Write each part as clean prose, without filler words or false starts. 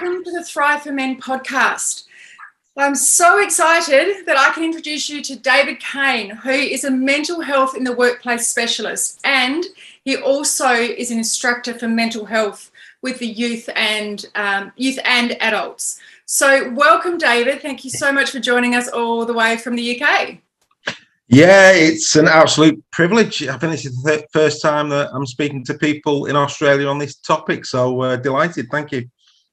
welcome to the Thrive for Men podcast. I'm so excited that I can introduce you to David Cain, who is a mental health in the workplace specialist, and he also is an instructor for mental health with the youth and adults. So welcome, David. Thank you so much for joining us all the way from the UK. Yeah, it's an absolute privilege. I think this is the first time that I'm speaking to people in Australia on this topic, so delighted. Thank you.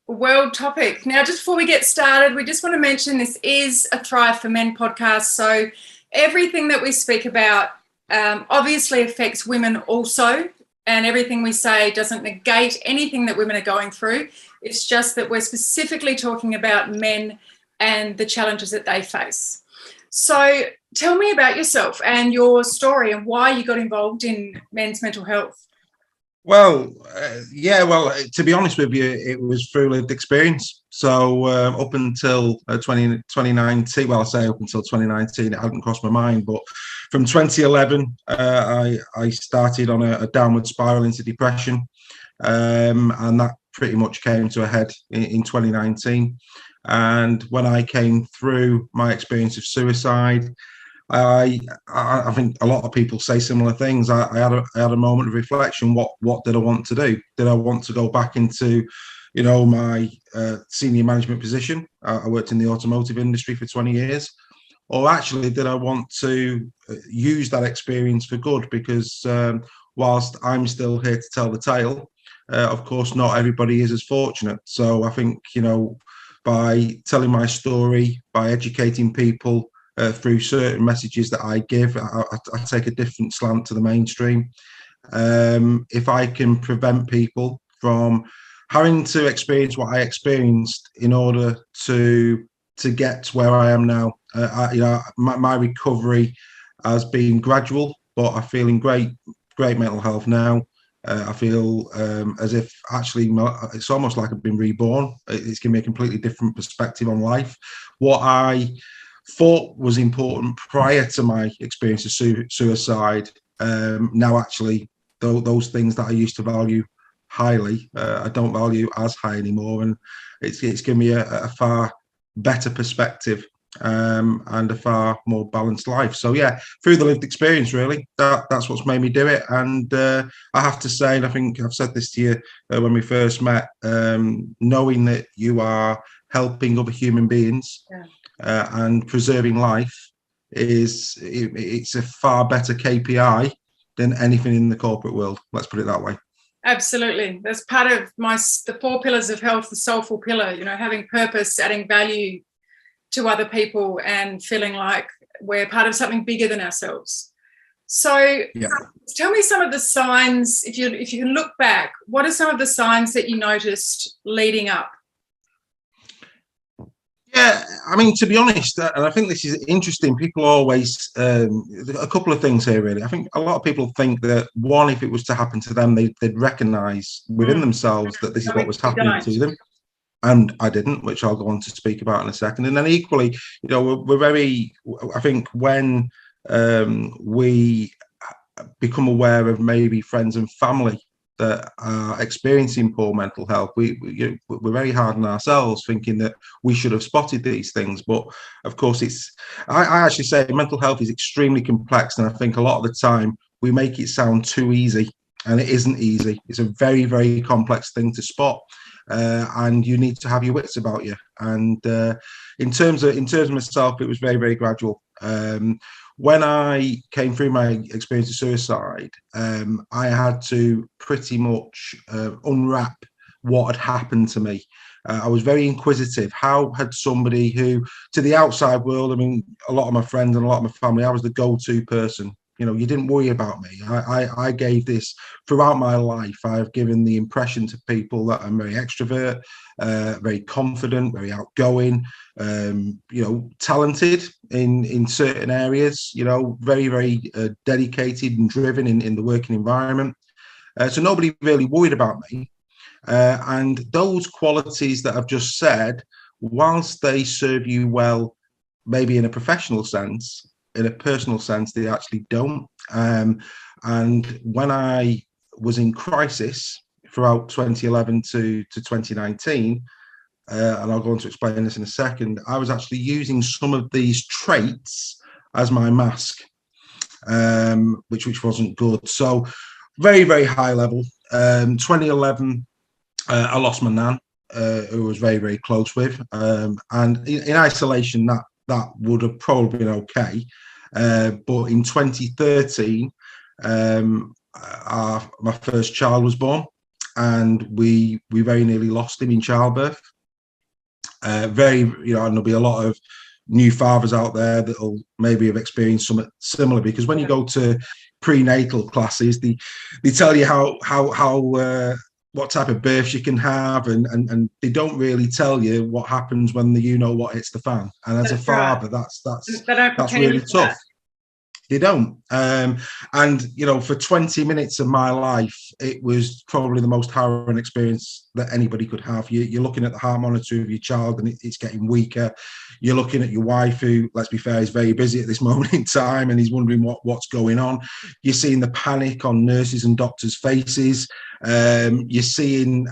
World topic. Now, just before we get started, we just want to mention this is a Thrive for Men podcast, so everything that we speak about obviously affects women also, and everything we say doesn't negate anything that women are going through. It's just that we're specifically talking about men and the challenges that they face. So tell me about yourself and your story and why you got involved in men's mental health. Well, to be honest with you, it was through lived experience. So up until 2019, well, I say up until 2019, it hadn't crossed my mind. But from 2011, I started on a downward spiral into depression. And that pretty much came to a head in 2019. And when I came through my experience of suicide, I think a lot of people say similar things. I had a moment of reflection. What did I want to do? Did I want to go back into, my senior management position? I worked in the automotive industry for 20 years. Or actually, did I want to use that experience for good? Because whilst I'm still here to tell the tale, of course, not everybody is as fortunate. So I think, by telling my story, by educating people through certain messages that I give, I take a different slant to the mainstream. If I can prevent people from having to experience what I experienced in order to get to where I am now, my recovery has been gradual, but I feel in great mental health now. I feel as if actually it's almost like I've been reborn. It's given me a completely different perspective on life. What I thought was important prior to my experience of suicide, now actually those things that I used to value highly, I don't value as high anymore, and it's given me a far better perspective and a far more balanced life. So yeah, through the lived experience, really, that's what's made me do it. And I have to say, and I think I've said this to you when we first met, knowing that you are helping other human beings and preserving life it's a far better KPI than anything in the corporate world. Let's put it that way. Absolutely. That's part of the 4 pillars of health, the soulful pillar, having purpose, adding value to other people and feeling like we're part of something bigger than ourselves. So Tell me some of the signs, if you can look back, what are some of the signs that you noticed leading up? Yeah, I mean, to be honest, and I think this is interesting, people always, a couple of things here, really. I think a lot of people think that, one, if it was to happen to them, they'd recognise within themselves that this is what was happening to them. And I didn't, which I'll go on to speak about in a second. And then equally, we're very, I think when we become aware of maybe friends and family that are experiencing poor mental health, we're very hard on ourselves, thinking that we should have spotted these things. But of course, I actually say mental health is extremely complex. And I think a lot of the time we make it sound too easy, and it isn't easy. It's a very, very complex thing to spot. And you need to have your wits about you. And in terms of myself, it was very, very gradual. When I came through my experience of suicide, I had to pretty much unwrap what had happened to me. I was very inquisitive. How had somebody who, to the outside world, I mean, a lot of my friends and a lot of my family, I was the go-to person. You didn't worry about me. I gave this throughout my life. I've given the impression to people that I'm very extrovert, very confident, very outgoing, talented in certain areas, very, very dedicated and driven in the working environment. So nobody really worried about me. And those qualities that I've just said, whilst they serve you well, maybe in a professional sense, in a personal sense, they actually don't. And when I was in crisis throughout 2011 to 2019, and I'll go on to explain this in a second, I was actually using some of these traits as my mask, which wasn't good. So very, very high level. 2011, I lost my nan, who I was very, very close with. And in isolation, that would have probably been okay. But in 2013, my first child was born, and we very nearly lost him in childbirth. And there'll be a lot of new fathers out there that'll maybe have experienced something similar, because when you go to prenatal classes, they tell you how what type of births you can have, and they don't really tell you what happens when what hits the fan. And as a father, that's really tough. They don't. And for 20 minutes of my life, it was probably the most harrowing experience that anybody could have. You're looking at the heart monitor of your child, and it's getting weaker. You're looking at your wife, who, let's be fair, is very busy at this moment in time, and he's wondering what's going on. You're seeing the panic on nurses and doctors' faces. You're seeing,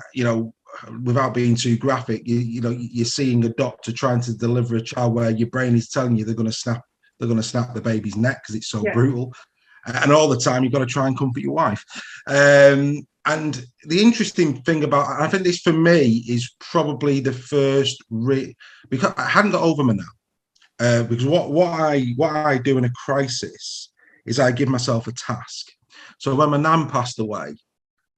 without being too graphic, you're seeing a doctor trying to deliver a child where your brain is telling you they're going to snap the baby's neck because it's so brutal, and all the time you've got to try and comfort your wife. And the interesting thing about, I think this for me is probably the first because I hadn't got over my nan, because what I do in a crisis is I give myself a task. So when my nan passed away,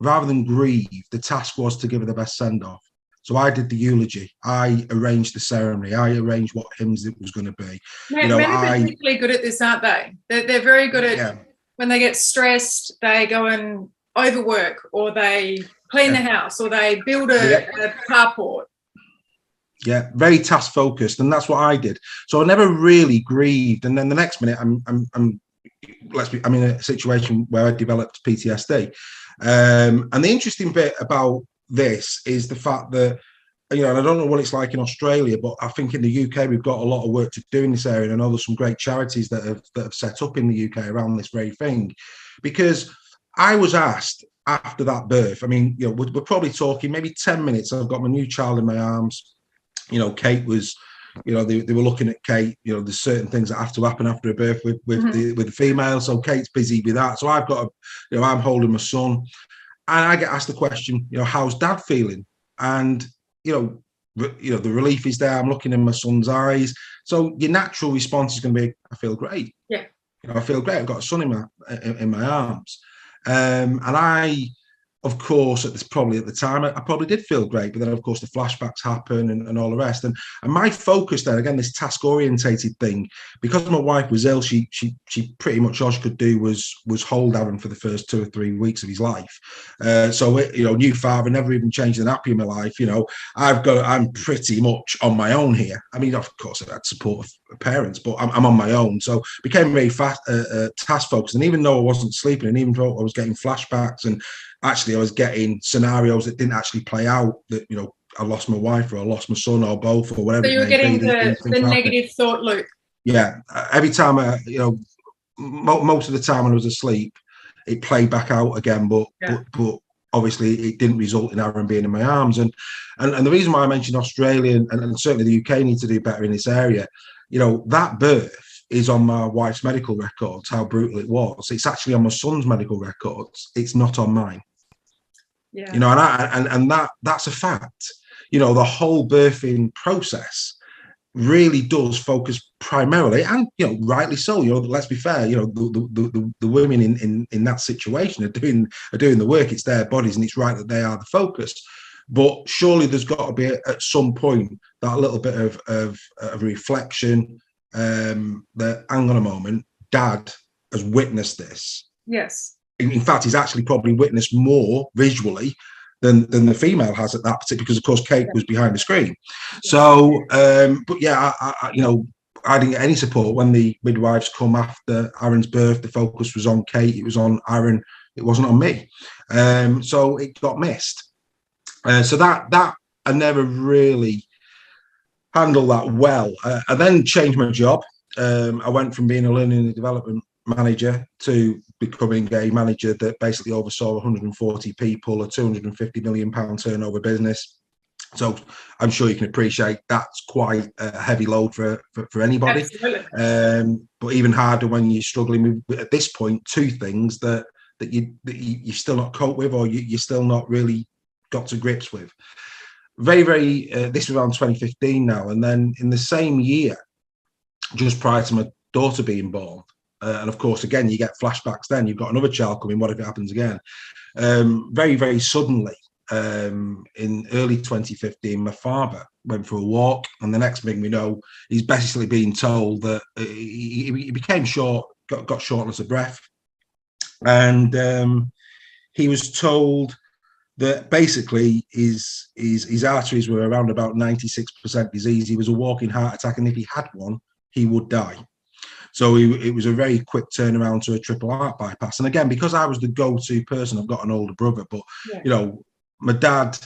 rather than grieve, the task was to give her the best send-off. So I did the eulogy. I arranged the ceremony. I arranged what hymns it was going to be. Men are particularly good at this, aren't they? They're very good at when they get stressed, they go and overwork, or they clean the house, or they build a carport. Yeah, very task focused, and that's what I did. So I never really grieved. And then the next minute, I'm in a situation where I developed PTSD. And the interesting bit about this is the fact that, and I don't know what it's like in Australia, but I think in the UK we've got a lot of work to do in this area, and I know there's some great charities that have set up in the UK around this very thing. Because I was asked after that birth, we're probably talking maybe 10 minutes, I've got my new child in my arms. Kate was, they were looking at Kate. There's certain things that have to happen after a birth with the female, so Kate's busy with that. So I've got I'm holding my son. And I get asked the question, how's dad feeling? And, the relief is there. I'm looking in my son's eyes. So your natural response is going to be, I feel great. Yeah. I feel great. I've got a son in my arms. And I, of course, at the time, I probably did feel great. But then, of course, the flashbacks happen and all the rest. And my focus then, again, this task-orientated thing, because my wife was ill, she pretty much all she could do was hold Aaron for the first 2 or 3 weeks of his life. New father, never even changed the nappy in my life. I'm pretty much on my own here. Of course, I had support of parents, but I'm on my own. So became very fast task focused. And even though I wasn't sleeping, and even though I was getting flashbacks, and actually I was getting scenarios that didn't actually play out, that I lost my wife, or I lost my son, or both, or whatever. So you were getting the negative thought loop. Yeah, every time most of the time when I was asleep, it played back out again. But obviously it didn't result in Aaron being in my arms. And the reason why I mentioned Australia and certainly the UK need to do better in this area, that birth is on my wife's medical records, how brutal it was. It's actually on my son's medical records. It's not on mine. Yeah. And that's a fact. The whole birthing process really does focus primarily, and rightly so. Let's be fair. The women in that situation are doing the work. It's their bodies, and it's right that they are the focus. But surely there's got to be at some point that little bit of reflection. That, hang on a moment, Dad has witnessed this. Yes. In fact, he's actually probably witnessed more visually than the female has at that particular, because of course Kate was behind the screen. So, but yeah, I didn't get any support when the midwives come after Aaron's birth. The focus was on Kate. It was on Aaron. It wasn't on me. So it got missed. So that I never really handled that well. I then changed my job. I went from being a learning and development manager to becoming a manager that basically oversaw 140 people, a £250 million turnover business. So I'm sure you can appreciate that's quite a heavy load for anybody. Absolutely. But even harder when you're struggling with, at this point, two things that you still not cope with, or you're still not really got to grips with. Very, this was around 2015 now. And then in the same year, just prior to my daughter being born, and of course, again, you get flashbacks then. You've got another child coming. What if it happens again? Very, very suddenly, in early 2015, my father went for a walk. And the next thing we know, he's basically being told that he became short, got shortness of breath. And he was told that basically his arteries were around about 96% disease. He was a walking heart attack, and if he had one, he would die. So it was a very quick turnaround to a triple heart bypass. And again, because I was the go-to person, I've got an older brother, but you know, my dad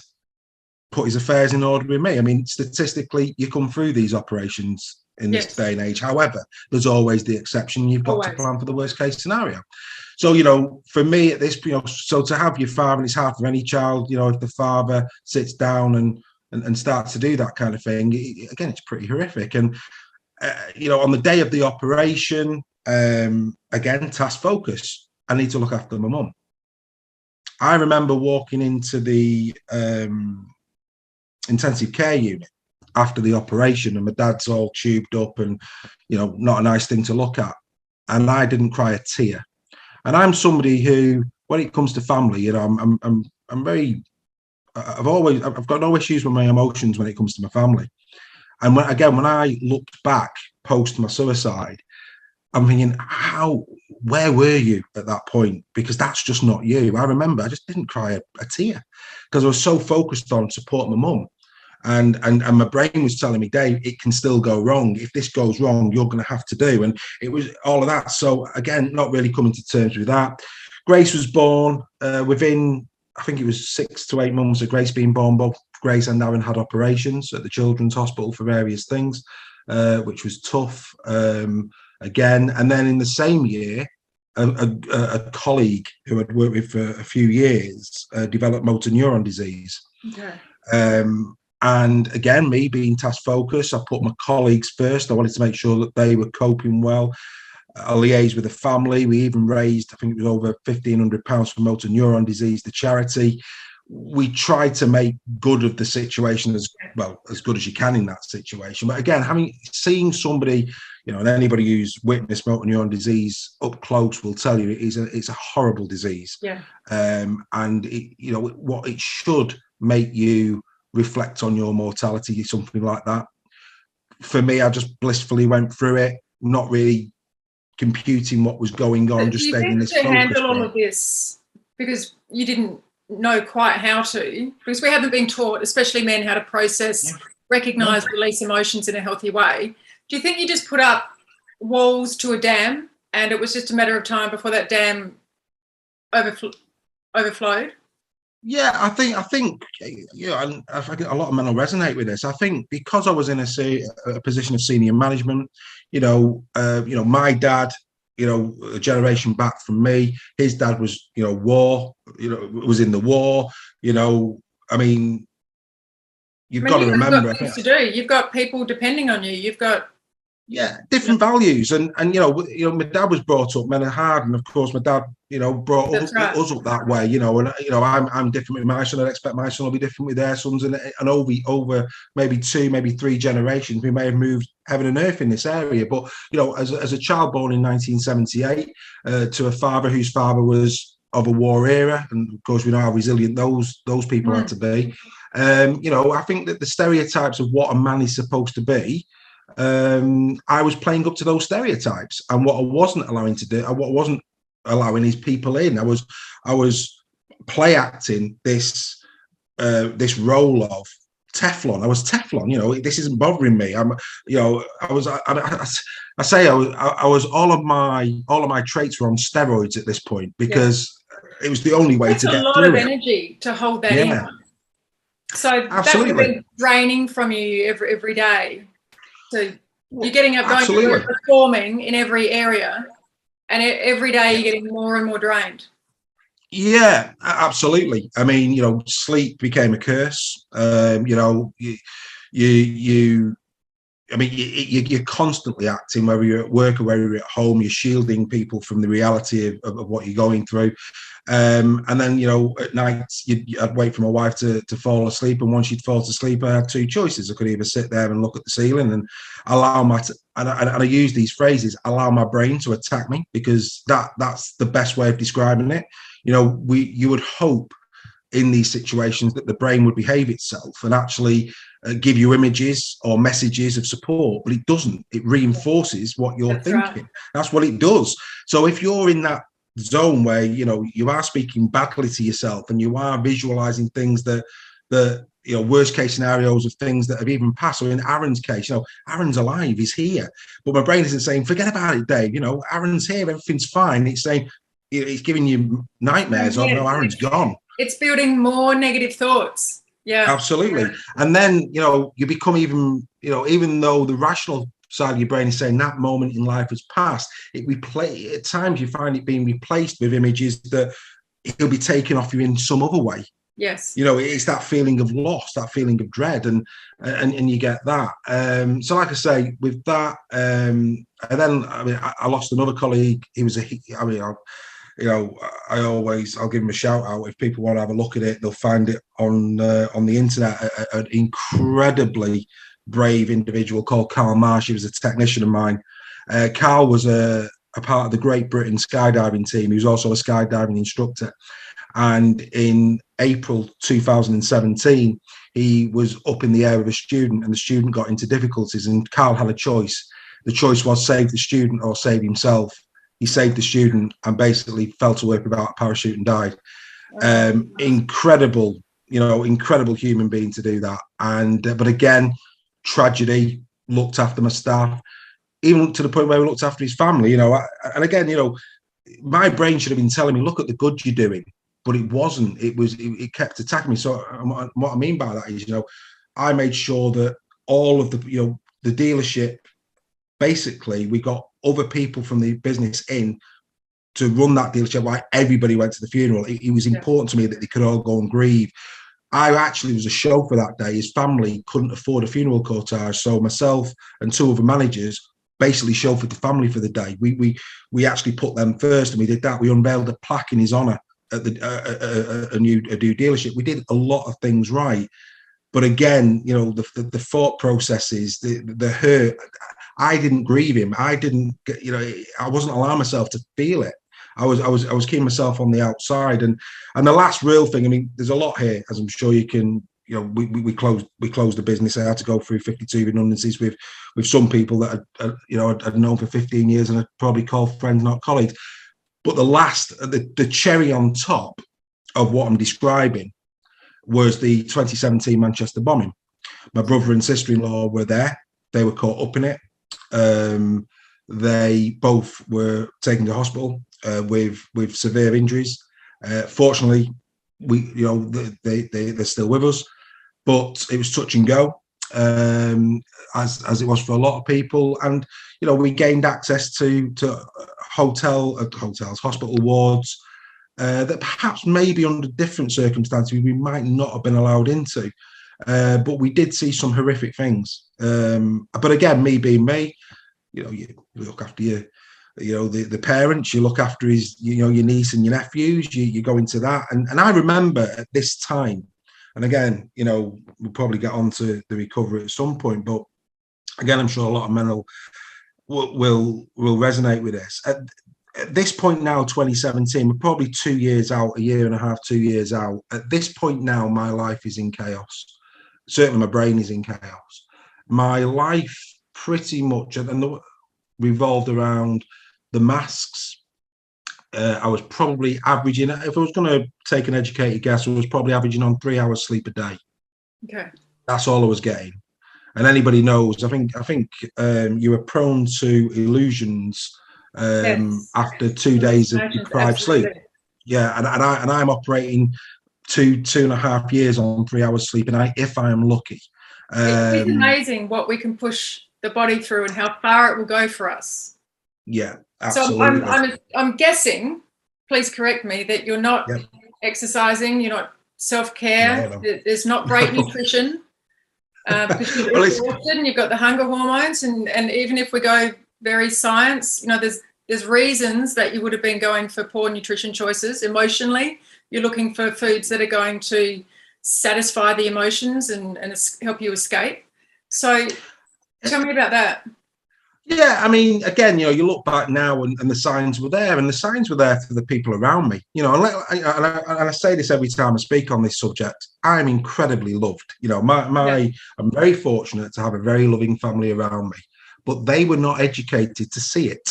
put his affairs in order with me. I mean, statistically, you come through these operations in this day and age. However, there's always the exception. You've got to plan for the worst case scenario. So, you know, for me at this, you know, so to have your father, and it's hard for any child, you know, if the father sits down and starts to do that kind of thing, again, it's pretty horrific. And, you know, on the day of the operation, again, task focus, I need to look after my mum. I remember walking into the intensive care unit after the operation, and my dad's all tubed up and, you know, not a nice thing to look at. And I didn't cry a tear. And I'm somebody who, when it comes to family, you know, I'm very, I've got no issues with my emotions when it comes to my family. And when I looked back post my suicide, I'm thinking, where were you at that point? Because that's just not you. I remember I just didn't cry a tear because I was so focused on supporting my mum. And my brain was telling me, Dave, it can still go wrong. If this goes wrong, you're going to have to do. And it was all of that. So again, not really coming to terms with that. Grace was born within, I think it was 6 to 8 months of Grace being born. Both Grace and Aaron had operations at the Children's Hospital for various things, which was tough. Again, and then in the same year, a colleague who I'd worked with for a few years developed motor neuron disease. Okay. And again, me being task focused, I put my colleagues first. I wanted to make sure that they were coping well. I liaised with the family. We even raised, I think it was over £1,500 for motor neuron disease, the charity. We tried to make good of the situation as good as you can in that situation. But again, seeing somebody, you know, and anybody who's witnessed motor neuron disease up close will tell you it's a horrible disease. Yeah. And you know what it should make you reflect on your mortality, something like that. For me, I just blissfully went through it, not really computing what was going on, just staying in this focus. To handle all of this, because you didn't know quite how to, because we haven't been taught, especially men, how to process, recognise, release emotions in a healthy way. Do you think you just put up walls to a dam, and it was just a matter of time before that dam overflowed? Yeah, I think you know, and I think a lot of men will resonate with this. I think because I was in a position of senior management, you know, my dad, you know, a generation back from me, his dad was, you know, was in the war. You know, I mean, you've got to remember. Got things to do. You've got people depending on you. You've got different values, and you know, my dad was brought up men are hard, and of course, my dad, you know, brought us up that way. You know, and you know, I'm different with my son. I expect my son will be different with their sons, and over maybe 2, maybe 3 generations, we may have moved heaven and earth in this area. But you know, as a child born in 1978 to a father whose father was of a war era, and of course, we know how resilient those people had to be. You know, I think that the stereotypes of what a man is supposed to be, I was playing up to those stereotypes, and what I wasn't allowing to do, what I wasn't allowing is people in. I was play acting this role of Teflon. I was Teflon. You know, this isn't bothering me. I was all of my traits were on steroids at this point, because it was the only way to get through it. It's a lot of energy to hold that in. So that would have been draining from you every day. So you're getting up, going through performing in every area, and every day you're getting more and more drained. Yeah, absolutely. I mean, sleep became a curse. You I mean, you're constantly acting, whether you're at work or whether you're at home. You're shielding people from the reality of what you're going through. And then, at night, I'd wait for my wife to fall asleep. And once she'd fall to sleep, I had two choices. I could either sit there and look at the ceiling and allow and I use these phrases, allow my brain to attack me, because that's the best way of describing it. You would hope in these situations that the brain would behave itself and actually give you images or messages of support, but it doesn't. It reinforces what you're That's thinking. right. That's what it does. So if you're in that zone where you are speaking badly to yourself and you are visualizing things that worst case scenarios of things that have even passed. So in Aaron's case, Aaron's alive, he's here, but my brain isn't saying forget about it, Dave. Aaron's here, everything's fine. It's saying, it's giving you nightmares of, no, Aaron's gone. It's building more negative thoughts. Yeah, absolutely. And then you become even though the rational side of your brain is saying that moment in life has passed, at times you find it being replaced with images that he'll be taken off you in some other way. Yes. It's that feeling of loss, that feeling of dread, and you get that. So like I say, with that, and then I lost another colleague. He was I'll give him a shout out. If people want to have a look at it, they'll find it on the internet. An incredibly brave individual called Marsh. He was a technician of mine. Carl was a part of the Great Britain skydiving team. He was also a skydiving instructor. And in April 2017, he was up in the air with a student, and the student got into difficulties. And Carl had a choice. The choice was save the student or save himself. He saved the student and basically fell to earth without a parachute and died. Incredible human being to do that. And but again, tragedy. Looked after my staff, even to the point where we looked after his family. And again, my brain should have been telling me, look at the good you're doing, but it wasn't. It kept attacking me. So what I mean by that is, I made sure that all of the dealership, basically, we got other people from the business in to run that dealership while everybody went to the funeral. It was important to me that they could all go and grieve. I actually was a chauffeur that day. His family couldn't afford a funeral cortege, so myself and two other managers basically chauffeured the family for the day. We actually put them first, and we did that. We unveiled a plaque in his honour at a new dealership. We did a lot of things right, but again, the thought processes, the hurt. I didn't grieve him. I didn't, I wasn't allowing myself to feel it. I was keeping myself on the outside. And the last real thing, I mean, there's a lot here, as I'm sure you can, we closed the business. I had to go through 52 redundancies with some people that I'd known for 15 years and I'd probably called friends, not colleagues. But the cherry on top of what I'm describing was the 2017 Manchester bombing. My brother and sister-in-law were there. They were caught up in it. They both were taken to hospital with severe injuries. Fortunately, they're still with us, but it was touch and go, as it was for a lot of people. And we gained access to hotels, hospital wards that perhaps maybe under different circumstances we might not have been allowed into. But we did see some horrific things. But again, me being me, you look after the parents, you look after your niece and your nephews, you go into that. And I remember at this time, and again, we'll probably get on to the recovery at some point, but again, I'm sure a lot of men will resonate with this. At this point now, 2017, we're probably 2 years out, a year and a half, 2 years out. At this point now, my life is in chaos. Certainly my brain is in chaos. My life pretty much revolved around the masks. I was probably averaging, if I was going to take an educated guess, I was probably averaging on 3 hours sleep a day. Okay. That's all I was getting. And anybody knows, I think you were prone to illusions after 2 days of deprived sleep. Yeah, and I'm operating 2.5 years on 3 hours sleep, and if I am lucky. It's amazing what we can push the body through and how far it will go for us. Yeah, absolutely. So I'm guessing please correct me, that you're not exercising, you're not self-care, No. there's not great nutrition, because you're Well, exhausted and you've got the hunger hormones, and even if we go very science, there's reasons that you would have been going for poor nutrition choices. Emotionally, you're looking for foods that are going to satisfy the emotions and help you escape. So tell me about that. Yeah, I mean, again, you look back now and the signs were there, and the signs were there for the people around me. And I say this every time I speak on this subject. I'm incredibly loved. I'm very fortunate to have a very loving family around me, but they were not educated to see it.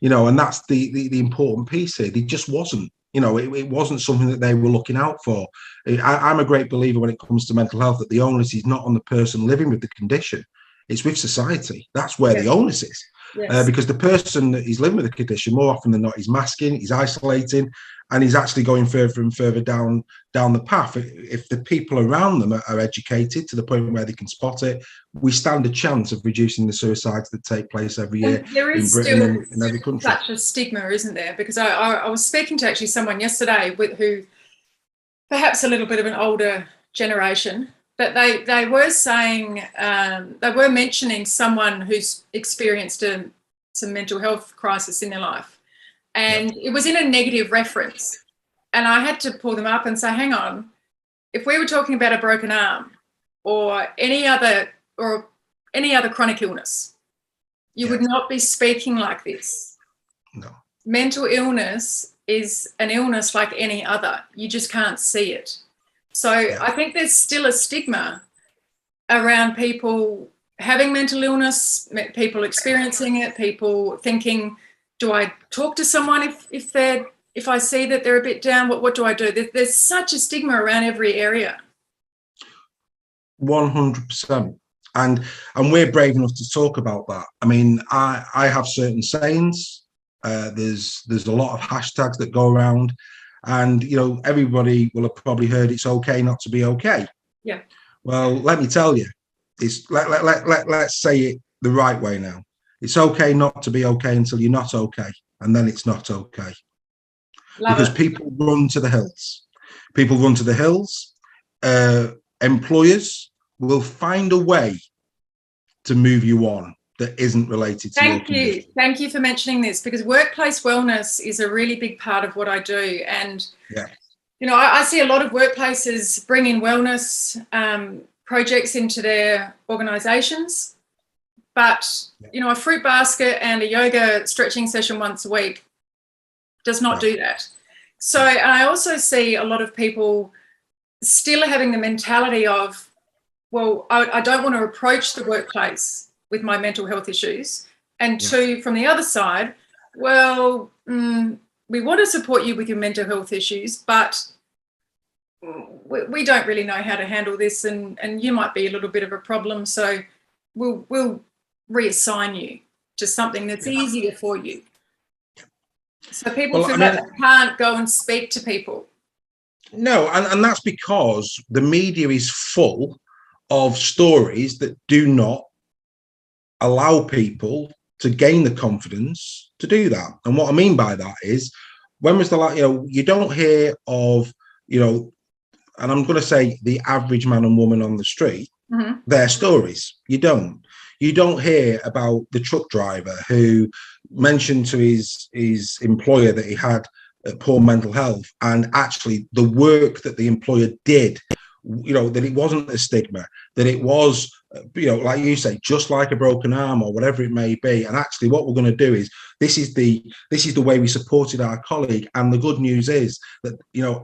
And that's the important piece here. They just wasn't. It wasn't something that they were looking out for. I'm a great believer when it comes to mental health that the onus is not on the person living with the condition. It's with society. That's where the onus is. Yes. Because the person that is living with the condition, more often than not, is masking, he's isolating, and he's actually going further and further down the path. If the people around them are educated to the point where they can spot it, we stand a chance of reducing the suicides that take place every year in Britain and in every country. Such a stigma, isn't there? Because I was speaking to actually someone yesterday who perhaps a little bit of an older generation, but they were saying, they were mentioning someone who's experienced some mental health crisis in their life. And it was in a negative reference. And I had to pull them up and say, hang on, if we were talking about a broken arm or any other chronic illness, you would not be speaking like this. No. Mental illness is an illness like any other. You just can't see it. So I think there's still a stigma around people having mental illness, people experiencing it, people thinking, do I talk to someone if I see that they're a bit down? What do I do? There's such a stigma around every area. 100%. And we're brave enough to talk about that. I mean, I have certain sayings. There's a lot of hashtags that go around, and everybody will have probably heard it's okay not to be okay. Yeah. Well, let me tell you, let's say it the right way now. It's okay not to be okay until you're not okay, and then it's not okay. Because people run to the hills. People run to the hills. Employers will find a way to move you on that isn't related to your condition. Thank you for mentioning this, because workplace wellness is a really big part of what I do. And, I see a lot of workplaces bring in wellness projects into their organisations. But, a fruit basket and a yoga stretching session once a week does not do that. So I also see a lot of people still having the mentality of, well, I don't want to approach the workplace with my mental health issues. And two, from the other side, well, we want to support you with your mental health issues, but we don't really know how to handle this, and you might be a little bit of a problem, so we'll reassign you to something that's easier for you. So people feel like they can't go and speak to people. No, and that's because the media is full of stories that do not allow people to gain the confidence to do that. And what I mean by that is, when was the last, you don't hear of, and I'm going to say the average man and woman on the street, their stories. You don't hear about the truck driver who mentioned to his employer that he had poor mental health, and actually the work that the employer did, that it wasn't a stigma, that it was, like you say, just like a broken arm or whatever it may be. And actually what we're going to do is, this is the way we supported our colleague. And the good news is that,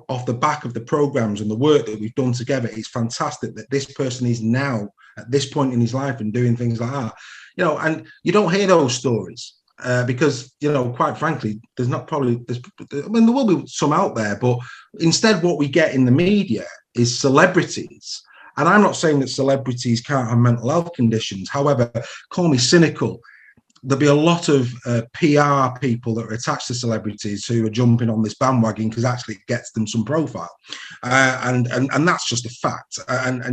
off the back of the programs and the work that we've done together, it's fantastic that this person is now at this point in his life and doing things like that. And you don't hear those stories. Because, quite frankly, there will be some out there, but instead what we get in the media is celebrities. And I'm not saying that celebrities can't have mental health conditions. However, call me cynical, there'll be a lot of PR people that are attached to celebrities who are jumping on this bandwagon because actually it gets them some profile. And that's just a fact. And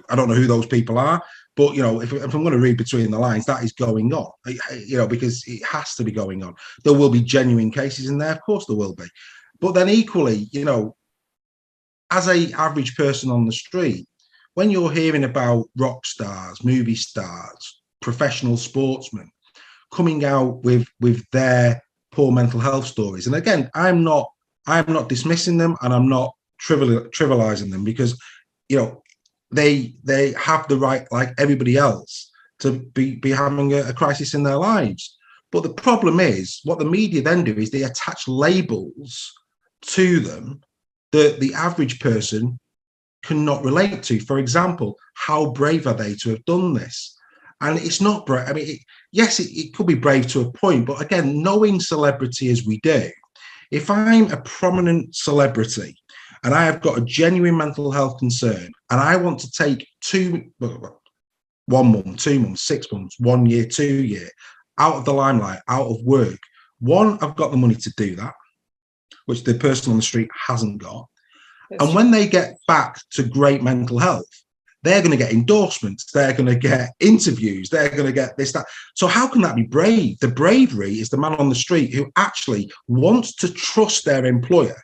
I don't know who those people are, But, if I'm going to read between the lines, that is going on, because it has to be going on. There will be genuine cases in there. Of course there will be. But then equally, as a average person on the street, when you're hearing about rock stars, movie stars, professional sportsmen coming out with their poor mental health stories, and again, I'm not dismissing them, and I'm not trivializing them, because they have the right, like everybody else, to be having a crisis in their lives. But the problem is, what the media then do is they attach labels to them that the average person cannot relate to. For example, how brave are they to have done this? And it's not brave. I mean, yes, it could be brave to a point, but again, knowing celebrity as we do, if I'm a prominent celebrity and I have got a genuine mental health concern, and I want to take 1 month, 2 months, 6 months, 1 year, 2 year out of the limelight, out of work, one, I've got the money to do that, which the person on the street hasn't got. And when they get back to great mental health, they're going to get endorsements, they're going to get interviews, they're going to get this, that. So how can that be brave? The bravery is the man on the street who actually wants to trust their employer,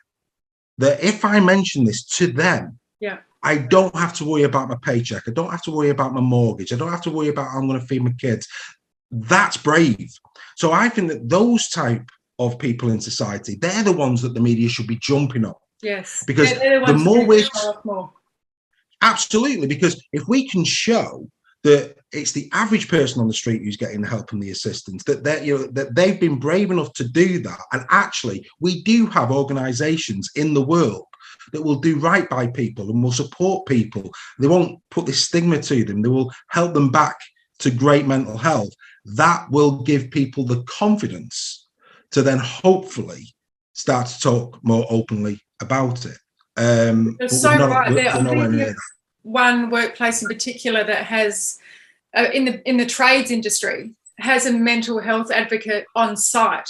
that if I mention this to them, I don't have to worry about my paycheck, I don't have to worry about my mortgage, I don't have to worry about how I'm going to feed my kids. That's brave. So I think that those type of people in society, they're the ones that the media should be jumping on. Yes, because the more we're absolutely, because if we can show that it's the average person on the street who's getting the help and the assistance, that that they've been brave enough to do that, and actually we do have organizations in the world that will do right by people and will support people. They won't put this stigma to them, they will help them back to great mental health. That will give people the confidence to then hopefully start to talk more openly about it. You're so right. I'm thinking of one workplace in particular that has, in the trades industry, has a mental health advocate on site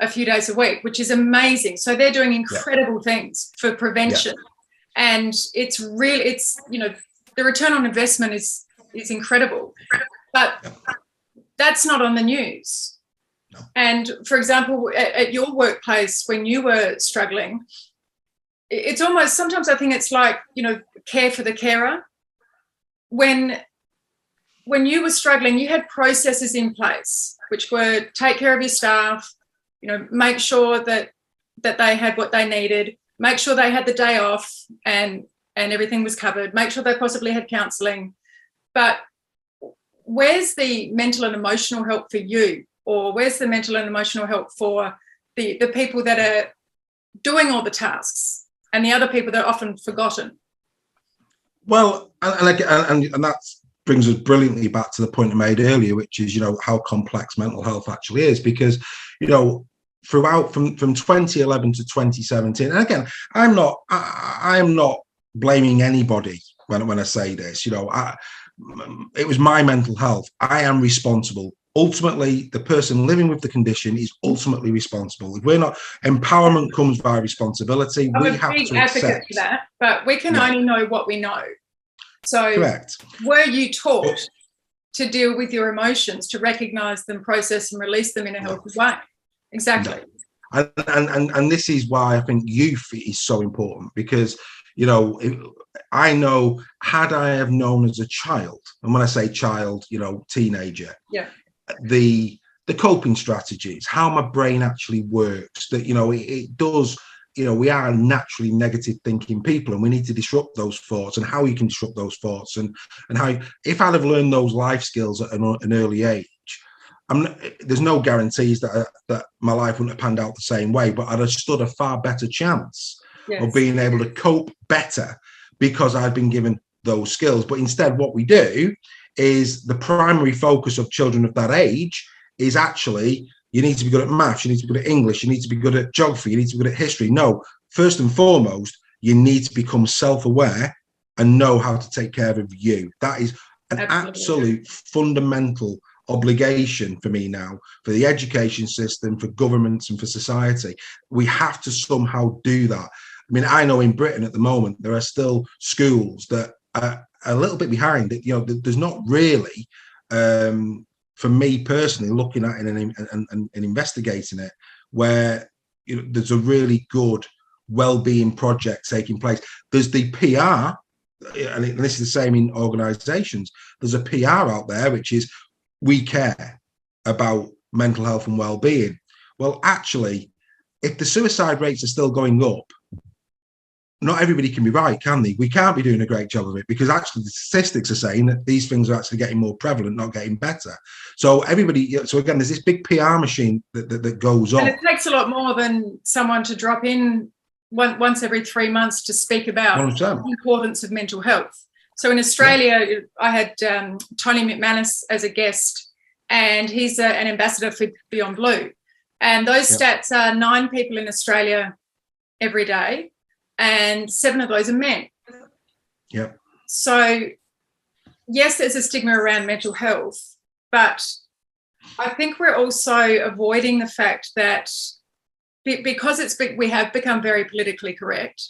a few days a week, which is amazing. So they're doing incredible things for prevention, and it's really, the return on investment is incredible, but that's not on the news. No. And for example, at your workplace, when you were struggling, it's almost, sometimes I think it's like, care for the carer. When you were struggling, you had processes in place, which were take care of your staff, make sure that they had what they needed, make sure they had the day off and everything was covered, make sure they possibly had counselling. But where's the mental and emotional help for you? Or where's the mental and emotional help for the people that are doing all the tasks and the other people that are often forgotten? Well, and that brings us brilliantly back to the point I made earlier, which is, how complex mental health actually is. Because, throughout from 2011 to 2017, and again, I'm not blaming anybody when I say this. It was my mental health. I am responsible. Ultimately, the person living with the condition is ultimately responsible. If we're not, empowerment comes by responsibility. I'm a big advocate for that, but we can only know what we know. So, correct. Were you taught to deal with your emotions, to recognise them, process and release them in a healthy way? Exactly. No. And this is why I think youth is so important, because I know, had I have known as a child, and when I say child, teenager, the coping strategies, how my brain actually works, that it does, we are naturally negative thinking people, and we need to disrupt those thoughts, and how you can disrupt those thoughts, and how, if I'd have learned those life skills at an early age, there's no guarantees that my life wouldn't have panned out the same way, but I'd have stood a far better chance of being able to cope better, because I've been given those skills. But instead, what we do is, the primary focus of children of that age is actually, you need to be good at maths, you need to be good at English, you need to be good at geography, you need to be good at history. No, first and foremost, you need to become self-aware and know how to take care of you. That is an absolute fundamental obligation for me now, for the education system, for governments and for society. We have to somehow do that. I mean, I know in Britain at the moment, there are still schools that a little bit behind it. You know, there's not really, for me personally, looking at it and investigating it, where there's a really good well-being project taking place. There's the PR, and this is the same in organisations. There's a PR out there which is, we care about mental health and well-being. Well, actually, if the suicide rates are still going up, not everybody can be right, can they? We can't be doing a great job of it, because actually the statistics are saying that these things are actually getting more prevalent, not getting better. So everybody, so again, there's this big PR machine that goes on. And it takes a lot more than someone to drop in once every 3 months to speak about 100%. the importance of mental health. So in Australia, I had Tony McManus as a guest, and he's an ambassador for Beyond Blue. And those stats are 9 people in Australia every day, and 7 of those are men. Yeah. So, yes, there's a stigma around mental health, but I think we're also avoiding the fact that because we have become very politically correct,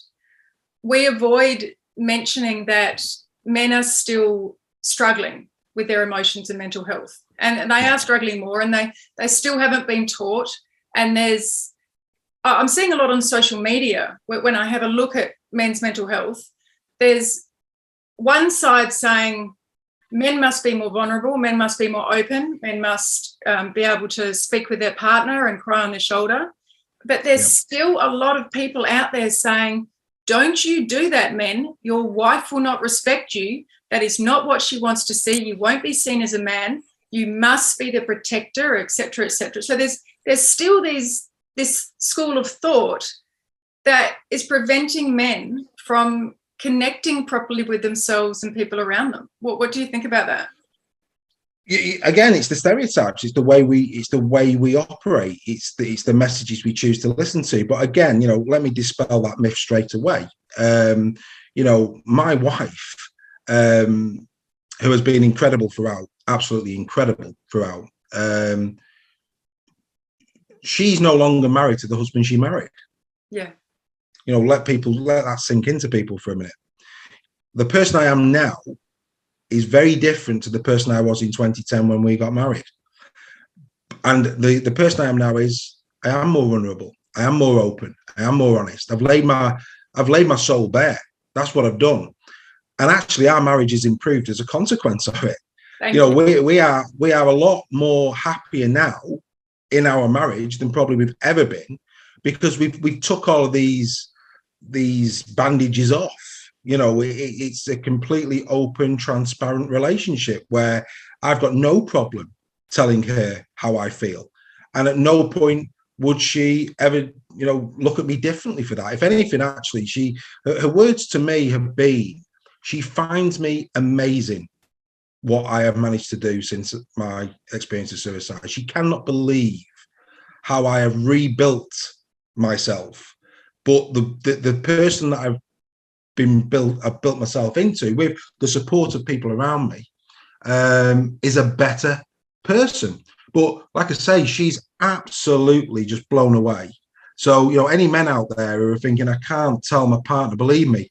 we avoid mentioning that men are still struggling with their emotions and mental health. And they are struggling more, and they still haven't been taught. And I'm seeing a lot on social media when I have a look at men's mental health, there's one side saying men must be more vulnerable, men must be more open, men must be able to speak with their partner and cry on their shoulder. But there's still a lot of people out there saying, don't you do that, men. Your wife will not respect you. That is not what she wants to see. You won't be seen as a man. You must be the protector, et cetera, et cetera. So there's still this school of thought that is preventing men from connecting properly with themselves and people around them. What do you think about that? Again, it's the stereotypes. It's the way we operate. It's the messages we choose to listen to. But again, let me dispel that myth straight away. My wife, who has been incredible throughout, absolutely incredible throughout. She's no longer married to the husband she married. Yeah. Let that sink into people for a minute. The person I am now is very different to the person I was in 2010 when we got married. And the person I am now is, I am more vulnerable. I am more open. I am more honest. I've laid my soul bare. That's what I've done. And actually our marriage is improved as a consequence of it. We are a lot more happier now in our marriage than probably we've ever been, because we took all of these bandages off. It's a completely open, transparent relationship where I've got no problem telling her how I feel. And at no point would she ever, look at me differently for that. If anything, actually, her words to me have been, she finds me amazing what I have managed to do since my experience of suicide. She cannot believe how I have rebuilt myself. But the person that I've built myself into, with the support of people around me, is a better person. But like I say, she's absolutely just blown away. So, any men out there who are thinking, I can't tell my partner, believe me,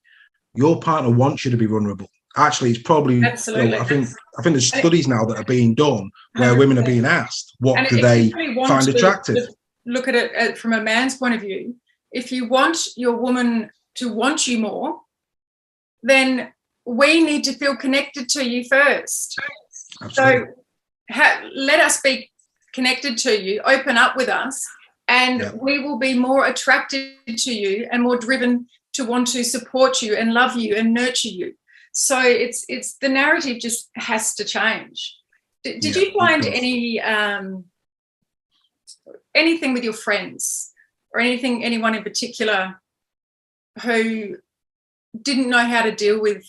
your partner wants you to be vulnerable. Actually, it's probably, I think there's studies now that are being done where 100%. Women are being asked, what do they find attractive? Look at it from a man's point of view. If you want your woman to want you more, then we need to feel connected to you first. Absolutely. So let us be connected to you, open up with us, and we will be more attracted to you and more driven to want to support you and love you and nurture you. So it's the narrative just has to change. Did you find anything with your friends or anyone in particular who didn't know how to deal with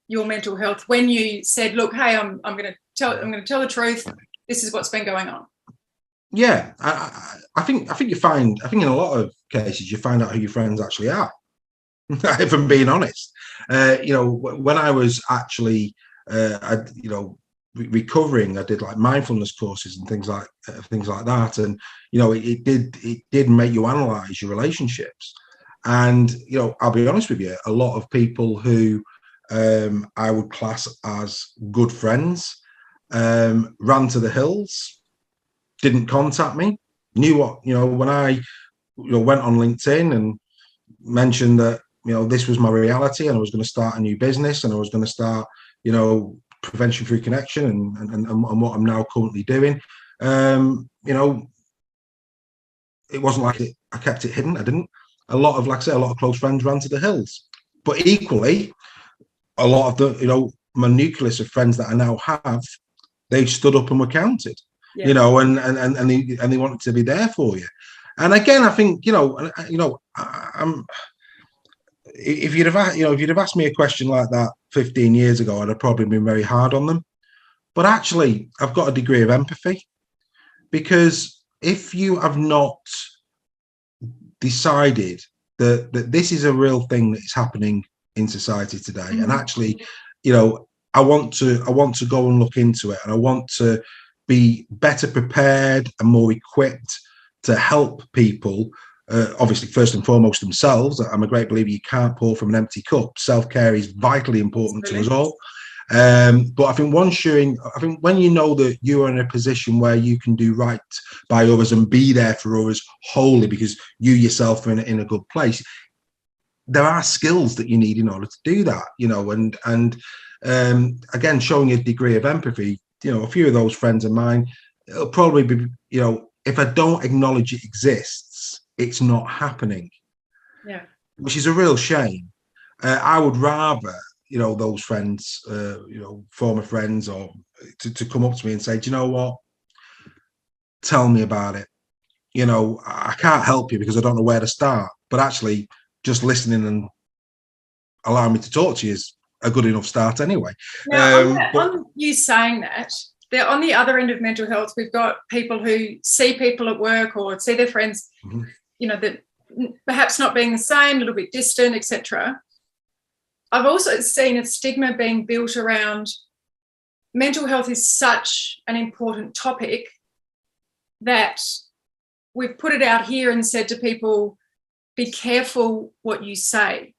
your mental health when you said, look, hey, I'm going to tell the truth, this is what's been going on? Yeah, I think in a lot of cases you find out who your friends actually are. If I'm being honest, when I was actually recovering, I did like mindfulness courses and things like that, and it did make you analyze your relationships. And I'll be honest with you, a lot of people who I would class as good friends, ran to the hills, didn't contact me, knew what, when I went on LinkedIn and mentioned that, this was my reality and I was going to start a new business and I was going to start, prevention through connection and what I'm now currently doing. It wasn't like I kept it hidden. I didn't. A lot of, like I say, a lot of close friends ran to the hills, but equally, a lot of the, my nucleus of friends that I now have, they stood up and were counted, and they wanted to be there for you. And again, I think, if you'd have asked me a question like that 15 years ago, I'd have probably been very hard on them. But actually, I've got a degree of empathy, because if you have not decided that this is a real thing that is happening in society today, and actually, I want to go and look into it, and I want to be better prepared and more equipped to help people. Obviously, first and foremost, themselves. I'm a great believer you can't pour from an empty cup. Self-care is vitally important to us all. But I think when you know that you are in a position where you can do right by others and be there for others wholly because you yourself are in a good place, there are skills that you need in order to do that, and again, showing a degree of empathy. A few of those friends of mine, it'll probably be, if I don't acknowledge it exists, it's not happening. Yeah. Which is a real shame. I would rather, those friends, former friends, or to come up to me and say, do you know what? Tell me about it. I can't help you because I don't know where to start, but actually just listening and allowing me to talk to you is a good enough start anyway. Now, on you saying that, on the other end of mental health, we've got people who see people at work or see their friends, that perhaps not being the same, a little bit distant, etc. I've also seen a stigma being built around mental health is such an important topic that we've put it out here and said to people, be careful what you say.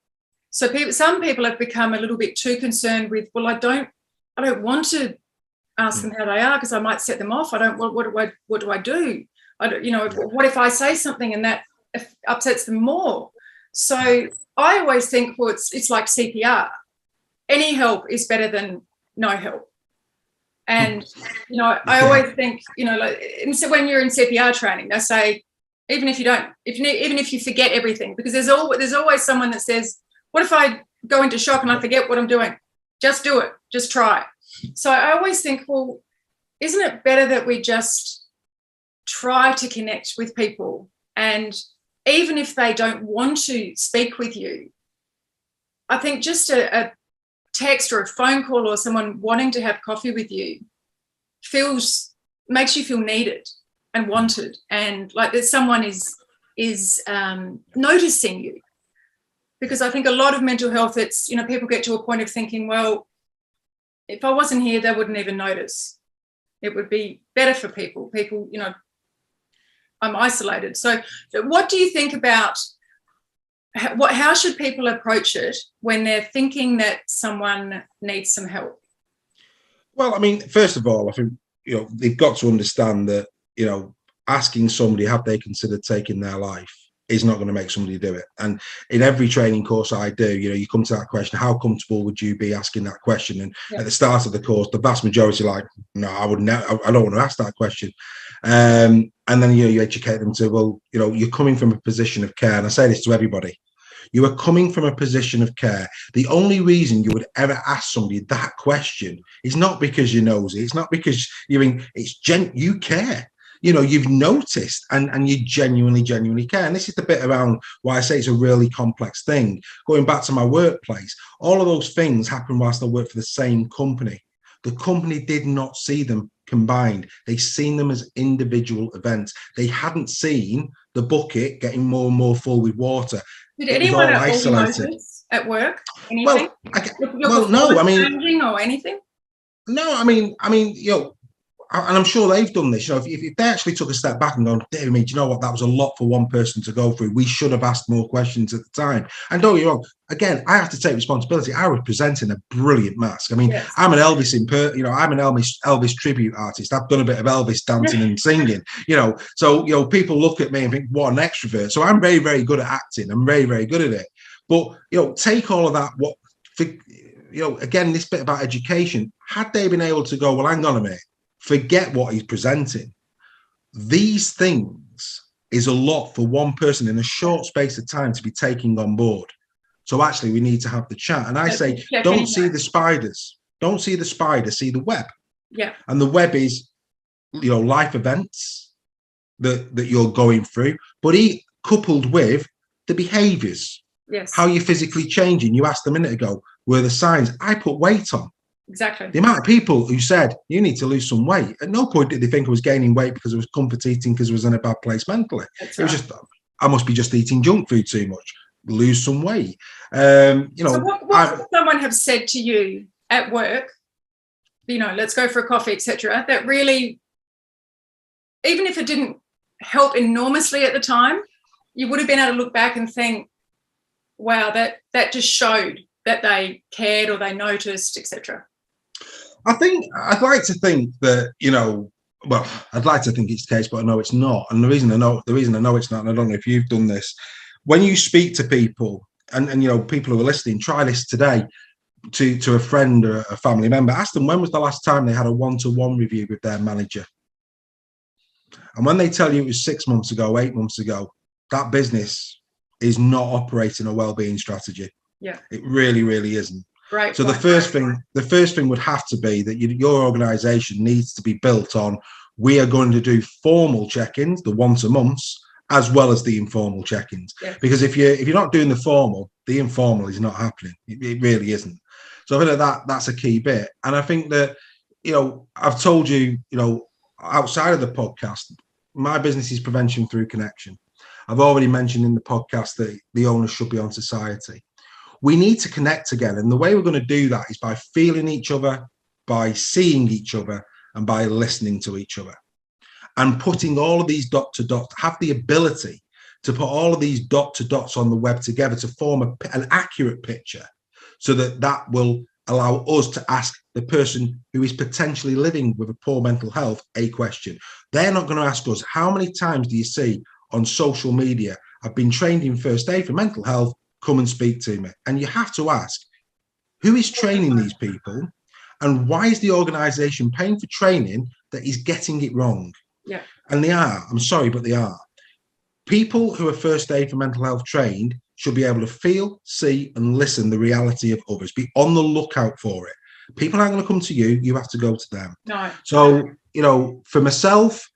So some people have become a little bit too concerned with, well, I don't want to ask them how they are because I might set them off. What do I do? What if I say something and that upsets them more? So I always think, well, it's like CPR. Any help is better than no help. And, I always think, and so when you're in CPR training, they say, even if you forget everything, because there's always someone that says, what if I go into shock and I forget what I'm doing? Just do it. Just try. So I always think, well, isn't it better that we just try to connect with people? And even if they don't want to speak with you, I think just a text or a phone call or someone wanting to have coffee with you makes you feel needed and wanted, and like that someone is noticing you. Because I think a lot of mental health, it's, people get to a point of thinking, well, if I wasn't here, they wouldn't even notice. It would be better for people. People, I'm isolated. So what do you think about how should people approach it when they're thinking that someone needs some help? Well, I mean, first of all, I think, they've got to understand that, asking somebody, have they considered taking their life, is not going to make somebody do it. And in every training course I do, you come to that question, how comfortable would you be asking that question? And at the start of the course, the vast majority are like, no, I would never, I don't want to ask that question. And then, you educate them to, well, you're coming from a position of care. And I say this to everybody. You are coming from a position of care. The only reason you would ever ask somebody that question is not because you're nosy. It's not because you care. You've noticed and you genuinely care. And this is the bit around why I say it's a really complex thing. Going back to my workplace, all of those things happened whilst I worked for the same company. The company did not see them combined. They seen them as individual events. They hadn't seen the bucket getting more and more full with water. Did anyone at all notice at work anything? No. I mean, changing or anything? No, I mean, and I'm sure they've done this, if they actually took a step back and gone, dear me, do you know what, that was a lot for one person to go through. We should have asked more questions at the time. And don't get me wrong, again, I have to take responsibility. I was presenting a brilliant mask. I mean, yes. I'm an Elvis I'm an Elvis tribute artist. I've done a bit of Elvis dancing and singing, so people look at me and think, what an extrovert. So I'm very, very good at acting. I'm very, very good at it. But take all of that, again, this bit about education, had they been able to go, well, hang on a minute, forget what he's presenting. These things is a lot for one person in a short space of time to be taking on board. So actually, we need to have the chat. And I say, don't see the spiders. Don't see the spider, see the web. Yeah. And the web is, life events that you're going through, but coupled with the behaviors. Yes. How you're physically changing. You asked a minute ago, were the signs? I put weight on. Exactly. The amount of people who said, you need to lose some weight. At no point did they think I was gaining weight because I was comfort eating, because I was in a bad place mentally. It was just, I must be just eating junk food too much. Lose some weight. So what would someone have said to you at work, let's go for a coffee, etc., that really, even if it didn't help enormously at the time, you would have been able to look back and think, wow, that just showed that they cared or they noticed, etc. I'd like to think that, I'd like to think it's the case, but I know it's not. And the reason I know it's not, and I don't know if you've done this, when you speak to people and people who are listening, try this today to a friend or a family member, ask them when was the last time they had a one-to-one review with their manager. And when they tell you it was 6 months ago, 8 months ago, that business is not operating a well-being strategy. Yeah. It really, really isn't. Right. So the first thing would have to be that your organization needs to be built on, we are going to do formal check-ins, the once a month, as well as the informal check-ins. Yeah. Because if you're not doing the formal, the informal is not happening. It really isn't. So I think that's a key bit. And I think that, I've told you, outside of the podcast, my business is prevention through connection. I've already mentioned in the podcast that the onus should be on society. We need to connect again. And the way we're going to do that is by feeling each other, by seeing each other, and by listening to each other. And putting all of these dot to dots, have the ability to put all of these dot to dots on the web together to form an accurate picture, so that will allow us to ask the person who is potentially living with a poor mental health a question. They're not going to ask us, how many times do you see on social media, I've been trained in first aid for mental health, come and speak to me? And you have to ask, who is training these people, and why is the organization paying for training that is getting it wrong? Yeah. And they are, I'm sorry, but they are. People who are first aid for mental health trained should be able to feel, see, and listen the reality of others. Be on the lookout for it. People aren't going to come to you. You have to go to them. No. So, for myself,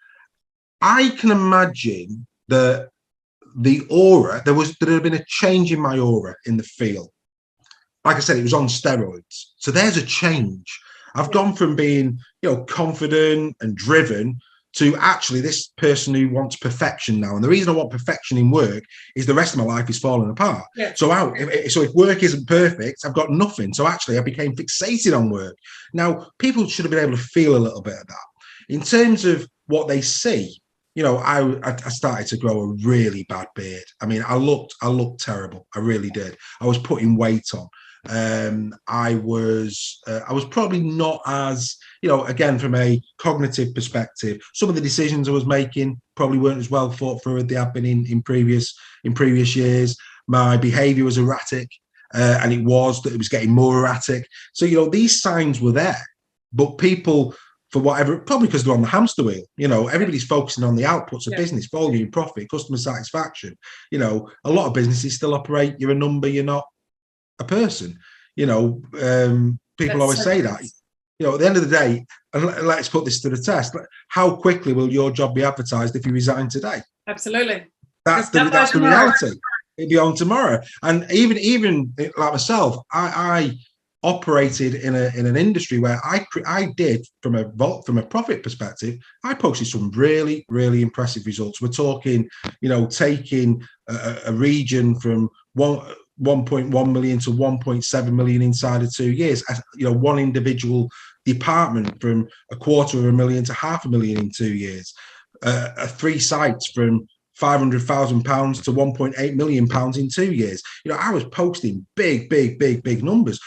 I can imagine that the aura, there had been a change in my aura in the field. Like I said, it was on steroids. So there's a change. I've gone from being, confident and driven to actually this person who wants perfection now. And the reason I want perfection in work is the rest of my life is falling apart. Yeah. So if work isn't perfect, I've got nothing. So actually I became fixated on work. Now, people should have been able to feel a little bit of that. In terms of what they see, I started to grow a really bad beard. I mean, I looked terrible. I really did. I was putting weight on. I was probably not as, again, from a cognitive perspective, some of the decisions I was making probably weren't as well thought through as they have been in previous years. My behavior was erratic, and it was getting more erratic. So, these signs were there, but people, for whatever, probably because they're on the hamster wheel, everybody's focusing on the outputs of business, volume, profit, customer satisfaction. A lot of businesses still operate, you're a number, you're not a person. People always say that. At the end of the day, and let's put this to the test, how quickly will your job be advertised if you resign today? Absolutely. That's the reality. It'll be on tomorrow. And even like myself, I operated in an industry where I did, from a profit perspective, I posted some really, really impressive results. We're talking, taking a region from 1.1 million to 1.7 million inside of 2 years. One individual department from £250,000 to £500,000 in 2 years. 3 sites from £500,000 to £1.8 million in 2 years. I was posting big numbers,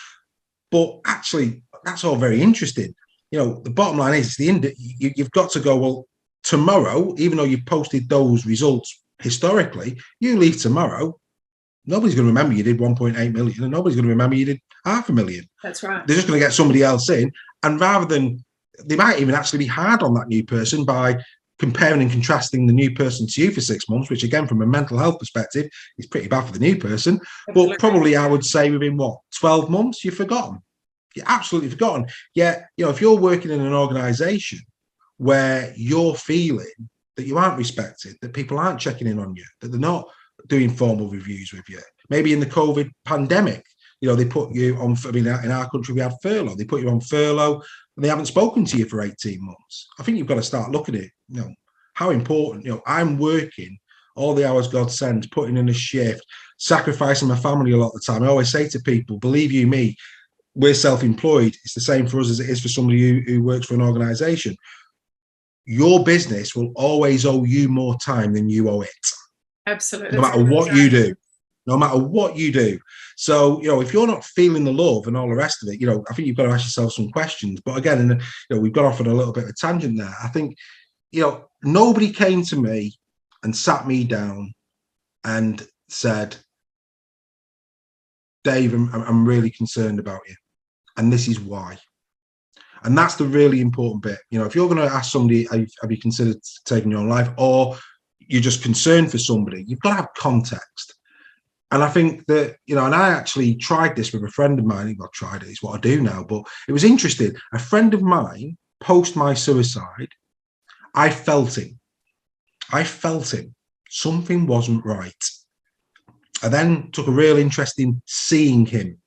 but actually that's all very interesting. The bottom line is you've got to go, well, tomorrow, even though you've posted those results historically, you leave tomorrow, nobody's going to remember you did 1.8 million, and nobody's going to remember you did $500,000. That's right. They're just going to get somebody else in, and rather than, they might even actually be hard on that new person by comparing and contrasting the new person to you for 6 months, which again, from a mental health perspective, is pretty bad for the new person. Absolutely. But probably I would say within 12 months, you've forgotten. You're absolutely forgotten. Yet, if you're working in an organization where you're feeling that you aren't respected, that people aren't checking in on you, that they're not doing formal reviews with you, maybe in the COVID pandemic, they put you on, in our country, we had furlough. They put you on furlough and they haven't spoken to you for 18 months. I think you've got to start looking at it, how important, I'm working all the hours God sends, putting in a shift, sacrificing my family a lot of the time. I always say to people, believe you me, we're self-employed. It's the same for us as it is for somebody who works for an organization. Your business will always owe you more time than you owe it. Absolutely. No matter what you do. No matter what you do. So, if you're not feeling the love and all the rest of it, I think you've got to ask yourself some questions. But again, we've got off on a little bit of a tangent there. I think, nobody came to me and sat me down and said, Dave, I'm really concerned about you. And this is why. And that's the really important bit. If you're going to ask somebody, have you considered taking your own life, or you're just concerned for somebody, you've got to have context. And I think that, and I actually tried this with a friend of mine. Well, tried it, it's what I do now, but it was interesting. A friend of mine, post my suicide, I felt him. Something wasn't right. I then took a real interest in seeing him.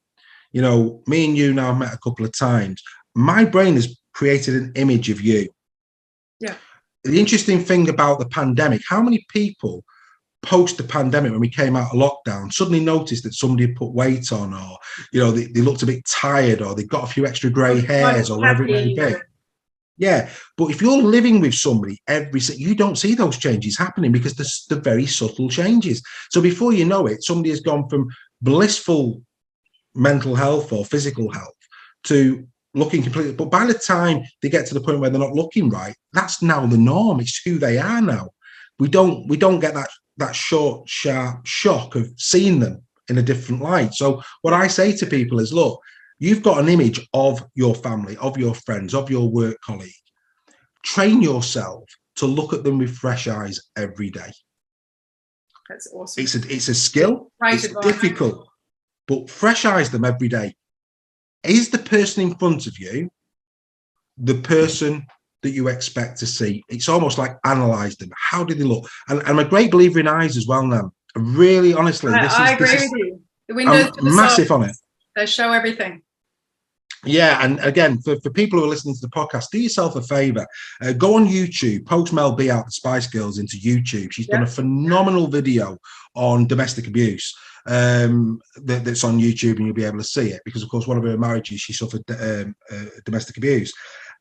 Me and you now have met a couple of times. My brain has created an image of you. Yeah. The interesting thing about the pandemic, how many people post the pandemic, when we came out of lockdown, suddenly noticed that somebody had put weight on, or, they looked a bit tired, or they got a few extra grey hairs, or whatever it may be. Yeah. But if you're living with somebody you don't see those changes happening because they're very subtle changes. So before you know it, somebody has gone from blissful mental health or physical health to looking completely, but by the time they get to the point where they're not looking right, that's now the norm. It's who they are now. We don't get that short, sharp shock of seeing them in a different light. So what I say to people is, look, you've got an image of your family, of your friends, of your work colleague. Train yourself to look at them with fresh eyes every day. That's awesome. It's a skill. It's difficult, but fresh eyes them every day. Is the person in front of you the person that you expect to see? It's almost like analyze them. How do they look? And I'm a great believer in eyes as well, Nam. Really, honestly. I agree with you. The windows to the massive on it. They show everything. Yeah, and again, for people who are listening to the podcast, do yourself a favor. Go on YouTube, post Mel B out the Spice Girls into YouTube. She's done a phenomenal video on domestic abuse that's on YouTube, and you'll be able to see it because, of course, one of her marriages, she suffered domestic abuse.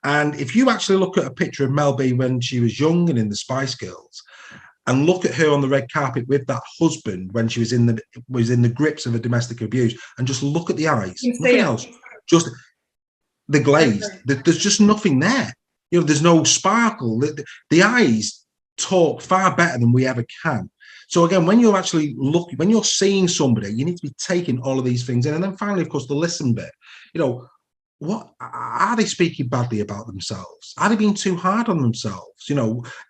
And if you actually look at a picture of Mel B when she was young and in the Spice Girls, and look at her on the red carpet with that husband when she was in the grips of a domestic abuse, and just look at the eyes, nothing else, just the glaze. There's just nothing there. There's no sparkle. The eyes talk far better than we ever can. So again, when you're actually looking, when you're seeing somebody, you need to be taking all of these things in. And then finally, of course, the listen bit. What are they speaking badly about themselves? Are they being too hard on themselves?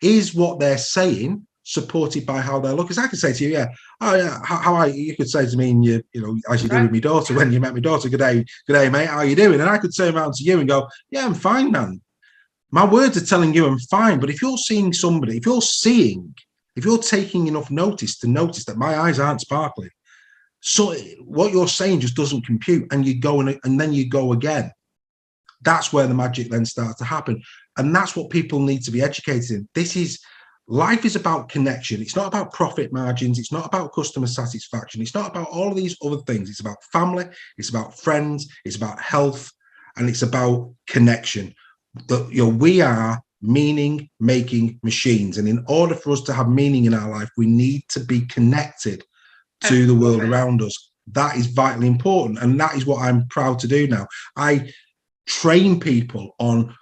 Is what they're saying supported by how they look? Because I could say to you, how are you? You could say to me, and as you did with my daughter when you met my daughter, good day, mate, how are you doing? And I could turn around to you and go, yeah, I'm fine, man. My words are telling you I'm fine. But if you're seeing somebody, if you're taking enough notice to notice that my eyes aren't sparkling, so what you're saying just doesn't compute, and you go and then you go again. That's where the magic then starts to happen. And that's what people need to be educated in. This is life is about connection. It's not about profit margins. It's not about customer satisfaction. It's not about all of these other things. It's about family. It's about friends. It's about health, and it's about connection. We are meaning-making machines, and in order for us to have meaning in our life, we need to be connected to the world around us. That is vitally important, and that is what I'm proud to do now. I train people on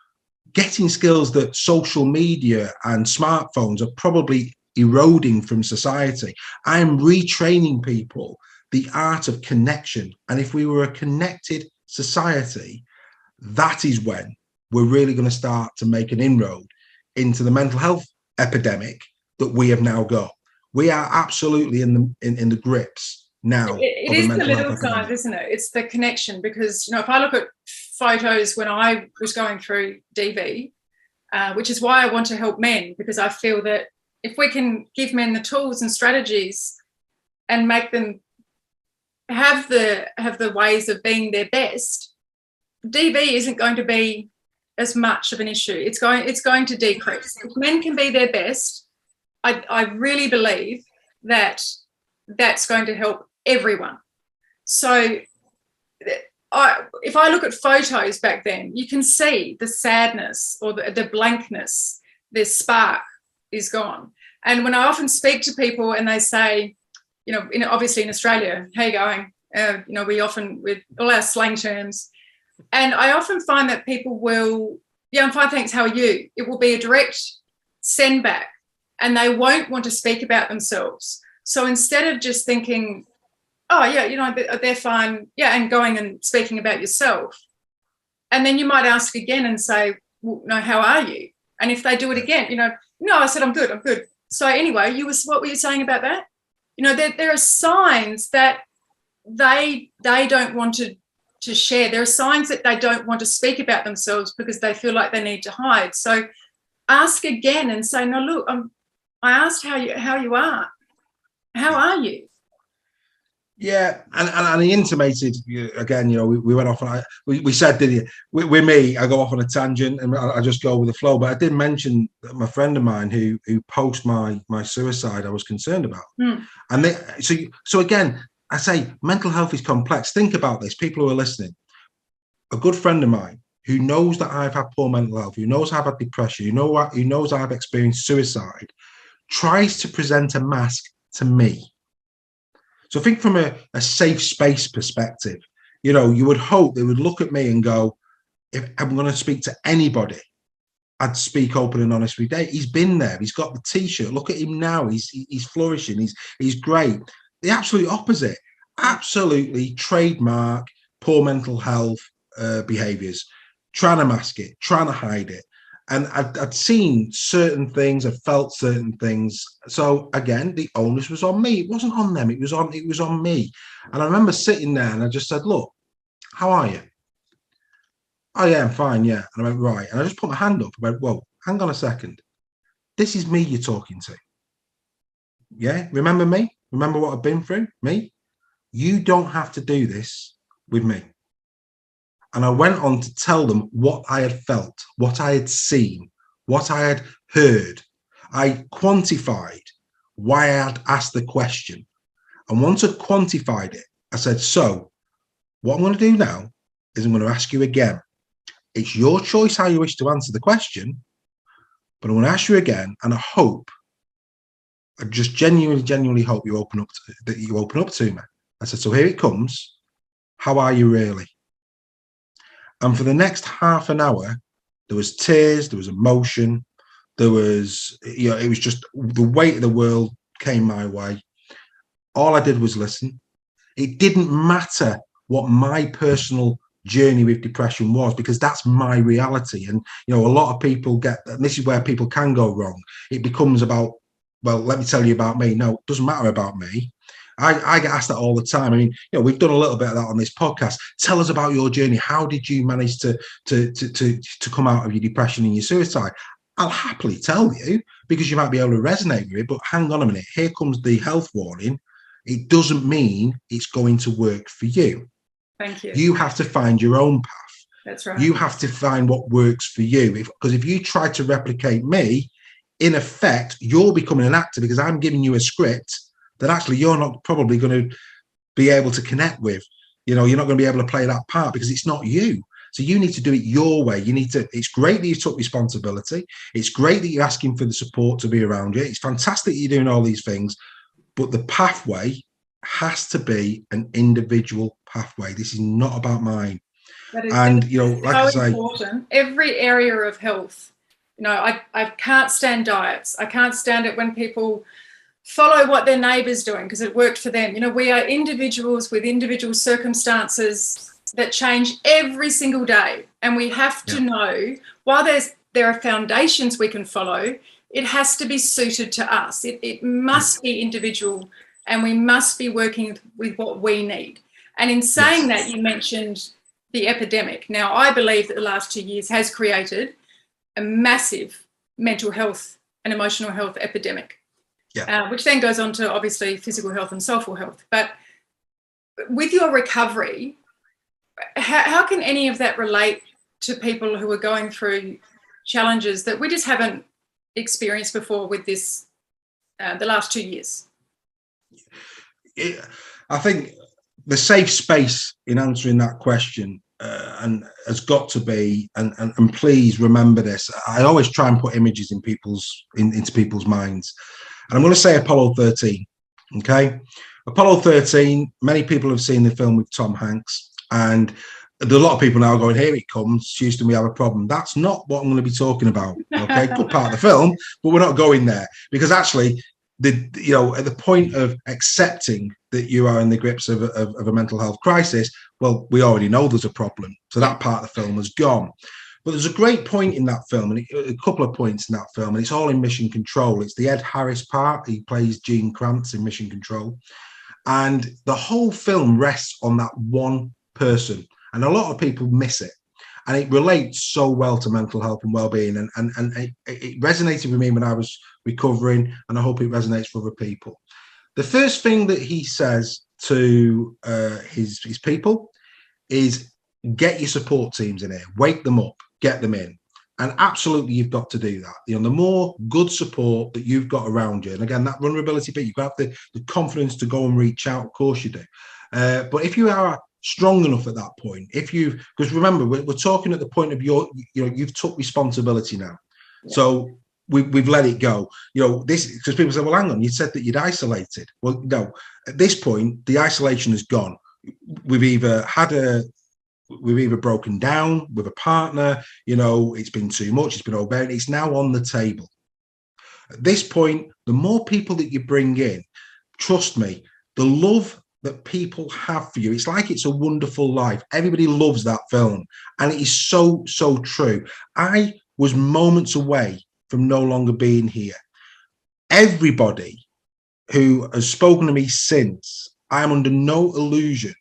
getting skills that social media and smartphones are probably eroding from society. I'm retraining people the art of connection, and if we were a connected society, that is when we're really going to start to make an inroad into the mental health epidemic that we have now got. We are absolutely in the grips now. It is the little signs, isn't it? It's the connection, because if I look at photos when I was going through DV, which is why I want to help men, because I feel that if we can give men the tools and strategies and make them have the ways of being their best, DV isn't going to be as much of an issue. It's going to decrease. If men can be their best, I really believe that that's going to help everyone. So if I look at photos back then, you can see the sadness or the blankness, the spark is gone. And when I often speak to people and they say, obviously in Australia, how you going? We often, with all our slang terms, and I often find that people will, I'm fine, thanks, how are you? It will be a direct send back, and they won't want to speak about themselves. So instead of just thinking, oh, yeah, they're fine, yeah, and going and speaking about yourself, and then you might ask again and say, well, no, how are you? And if they do it again, no, I said, I'm good. So anyway, what were you saying about that? There are signs that they don't want to share. There are signs that they don't want to speak about themselves because they feel like they need to hide. So ask again and say, no, look, I asked how you are. How are you? Yeah, and he intimated again. We went off on. We said, did you? With me, I go off on a tangent and I just go with the flow. But I did mention that my friend of mine who post my suicide, I was concerned about. And so again, I say mental health is complex. Think about this, people who are listening. A good friend of mine who knows that I've had poor mental health, who knows I've had depression, who knows I've experienced suicide, tries to present a mask to me. So think from a safe space perspective, you would hope they would look at me and go, if I'm going to speak to anybody, I'd speak open and honest with Dave. He's been there. He's got the T-shirt. Look at him now. He's flourishing. He's great. The absolute opposite. Absolutely trademark poor mental health behaviours. Trying to mask it, trying to hide it. And I'd seen certain things, I'd felt certain things. So again, the onus was on me. It wasn't on them. It was on me. And I remember sitting there and I just said, look, how are you? Oh yeah, I'm fine. Yeah. And I went, right. And I just put my hand up. I went, whoa, hang on a second. This is me you're talking to. Yeah. Remember me? Remember what I've been through? Me? You don't have to do this with me. And I went on to tell them what I had felt, what I had seen, what I had heard. I quantified why I had asked the question. And once I quantified it, I said, so what I'm going to do now is I'm going to ask you again. It's your choice how you wish to answer the question, but I'm going to ask you again, and I just genuinely hope you open up to me. I said, so here it comes. How are you really? And for the next half an hour, there was tears, there was emotion, there was, it was just the weight of the world came my way. All I did was listen. It didn't matter what my personal journey with depression was, because that's my reality. And, a lot of people and this is where people can go wrong. It becomes about, well, let me tell you about me. No, it doesn't matter about me. I get asked that all the time. I mean, we've done a little bit of that on this podcast. Tell us about your journey. How did you manage to come out of your depression and your suicide? I'll happily tell you, because you might be able to resonate with it. But hang on a minute. Here comes the health warning. It doesn't mean it's going to work for you. Thank you. You have to find your own path. That's right. You have to find what works for you. Because if you try to replicate me, in effect, you're becoming an actor because I'm giving you a script that actually you're not probably going to be able to connect with. You're not going to be able to play that part because it's not you. So you need to do it your way. It's great that you took responsibility. It's great that you're asking for the support to be around you. It's fantastic that you're doing all these things, but the pathway has to be an individual pathway. This is not about mine. Like I say, important. Every area of health, I can't stand diets. I can't stand it when people follow what their neighbour's doing because it worked for them. We are individuals with individual circumstances that change every single day. And we have to know, while there are foundations we can follow, it has to be suited to us. It must be individual, and we must be working with what we need. And in saying that, you mentioned the epidemic. Now, I believe that the last 2 years has created a massive mental health and emotional health epidemic, which then goes on to obviously physical health and social health. But with your recovery, how can any of that relate to people who are going through challenges that we just haven't experienced before with this, the last 2 years? I think the safe space in answering that question and has got to be, and please remember this, I always try and put images into people's minds. And I'm going to say Apollo 13, okay? Apollo 13, many people have seen the film with Tom Hanks, and there's a lot of people now going, here it comes, Houston, we have a problem. That's not what I'm going to be talking about, okay? Good part of the film, but we're not going there, because actually, at the point of accepting that you are in the grips of a mental health crisis, well, we already know there's a problem. So that part of the film has gone. But there's a great point in that film, and a couple of points in that film, and it's all in Mission Control. It's the Ed Harris part. He plays Gene Kranz in Mission Control. And the whole film rests on that one person. And a lot of people miss it. And it relates so well to mental health and well-being. And it resonated with me when I was recovering, and I hope it resonates for other people. The first thing that he says to his people is, get your support teams in here, wake them up, get them in. And absolutely, you've got to do that. The more good support that you've got around you, and again, that vulnerability bit, you've got the confidence to go and reach out, of course you do. But if you are strong enough at that point, because remember, we're talking at the point of you've took responsibility now. Yeah. So we've let it go. This, because people say, well, hang on, you said that you'd isolated. Well, no, at this point, the isolation is gone. We've either broken down with a partner, it's been too much, it's been overbearing, it's now on the table. At this point, the more people that you bring in, trust me, the love that people have for you, it's like It's a Wonderful Life. Everybody loves that film, and it is so, so true. I was moments away from no longer being here. Everybody who has spoken to me since, I'm under no illusion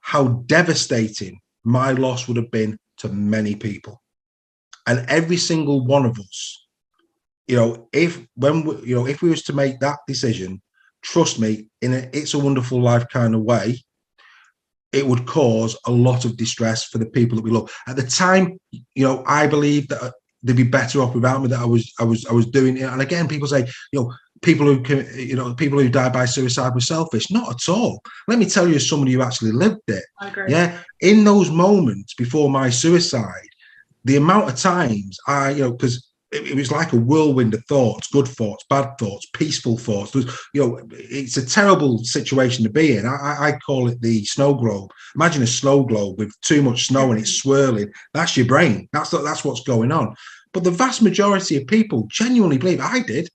how devastating my loss would have been to many people. And every single one of us, if we was to make that decision, trust me, in It's a Wonderful Life kind of way, it would cause a lot of distress for the people that we love. At the time, I believed that they'd be better off without me, that I was doing it. And again, people say, people who die by suicide were selfish. Not at all. Let me tell you, as somebody who actually lived it. I agree. Yeah, in those moments before my suicide, the amount of times because it was like a whirlwind of thoughts, good thoughts, bad thoughts, peaceful thoughts. It's a terrible situation to be in. I call it the snow globe. Imagine a snow globe with too much snow and it's swirling. That's your brain. That's what's going on. But the vast majority of people genuinely believe, I did,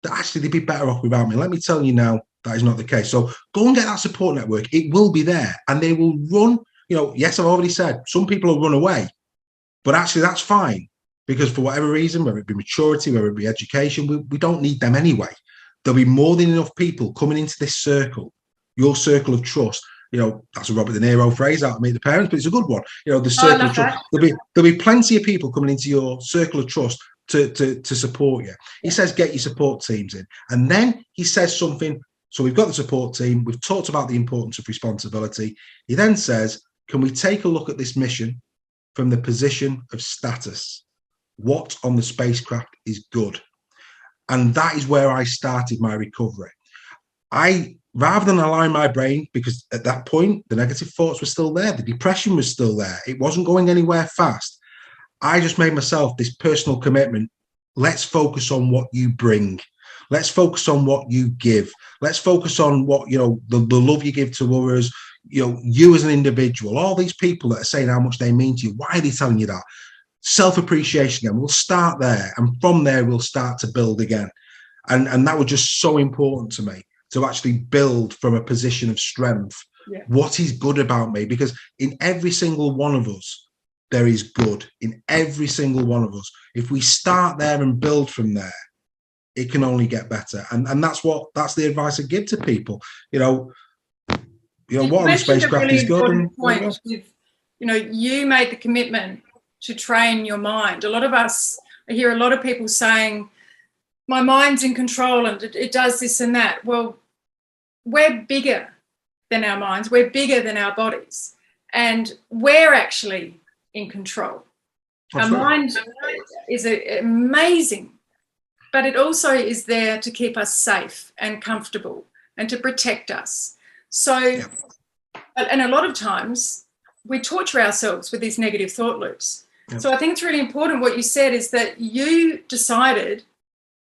that actually they'd be better off without me. Let me tell you now, that is not the case. So go and get that support network. It will be there, and they will run. Yes, I've already said some people will run away, but actually that's fine. Because for whatever reason, whether it be maturity, whether it be education, we don't need them anyway. There'll be more than enough people coming into this circle, your circle of trust. That's a Robert De Niro phrase out of Meet the Parents, but it's a good one. The circle of trust. There'll be plenty of people coming into your circle of trust to support you. He says, get your support teams in. And then he says something. So we've got the support team. We've talked about the importance of responsibility. He then says, can we take a look at this mission from the position of status? What on the spacecraft is good? And that is where I started my recovery. Rather than allowing my brain, because at that point, the negative thoughts were still there, the depression was still there, it wasn't going anywhere fast. I just made myself this personal commitment. Let's focus on what you bring. Let's focus on what you give. Let's focus on what, the love you give to others, you as an individual, all these people that are saying how much they mean to you. Why are they telling you that? Self-appreciation again. We'll start there. And from there, we'll start to build again. And that was just so important to me, to actually build from a position of strength. Yeah. What is good about me? Because in every single one of us, there is good in every single one of us. If we start there and build from there, it can only get better. And that's the advice I give to people. What on the spacecraft is good. You made the commitment to train your mind. I hear a lot of people saying, my mind's in control and it does this and that. Well, we're bigger than our minds. We're bigger than our bodies. And we're actually in control. That's our mind is amazing, but it also is there to keep us safe and comfortable and to protect us. So, and a lot of times we torture ourselves with these negative thought loops. So I think it's really important what you said is that you decided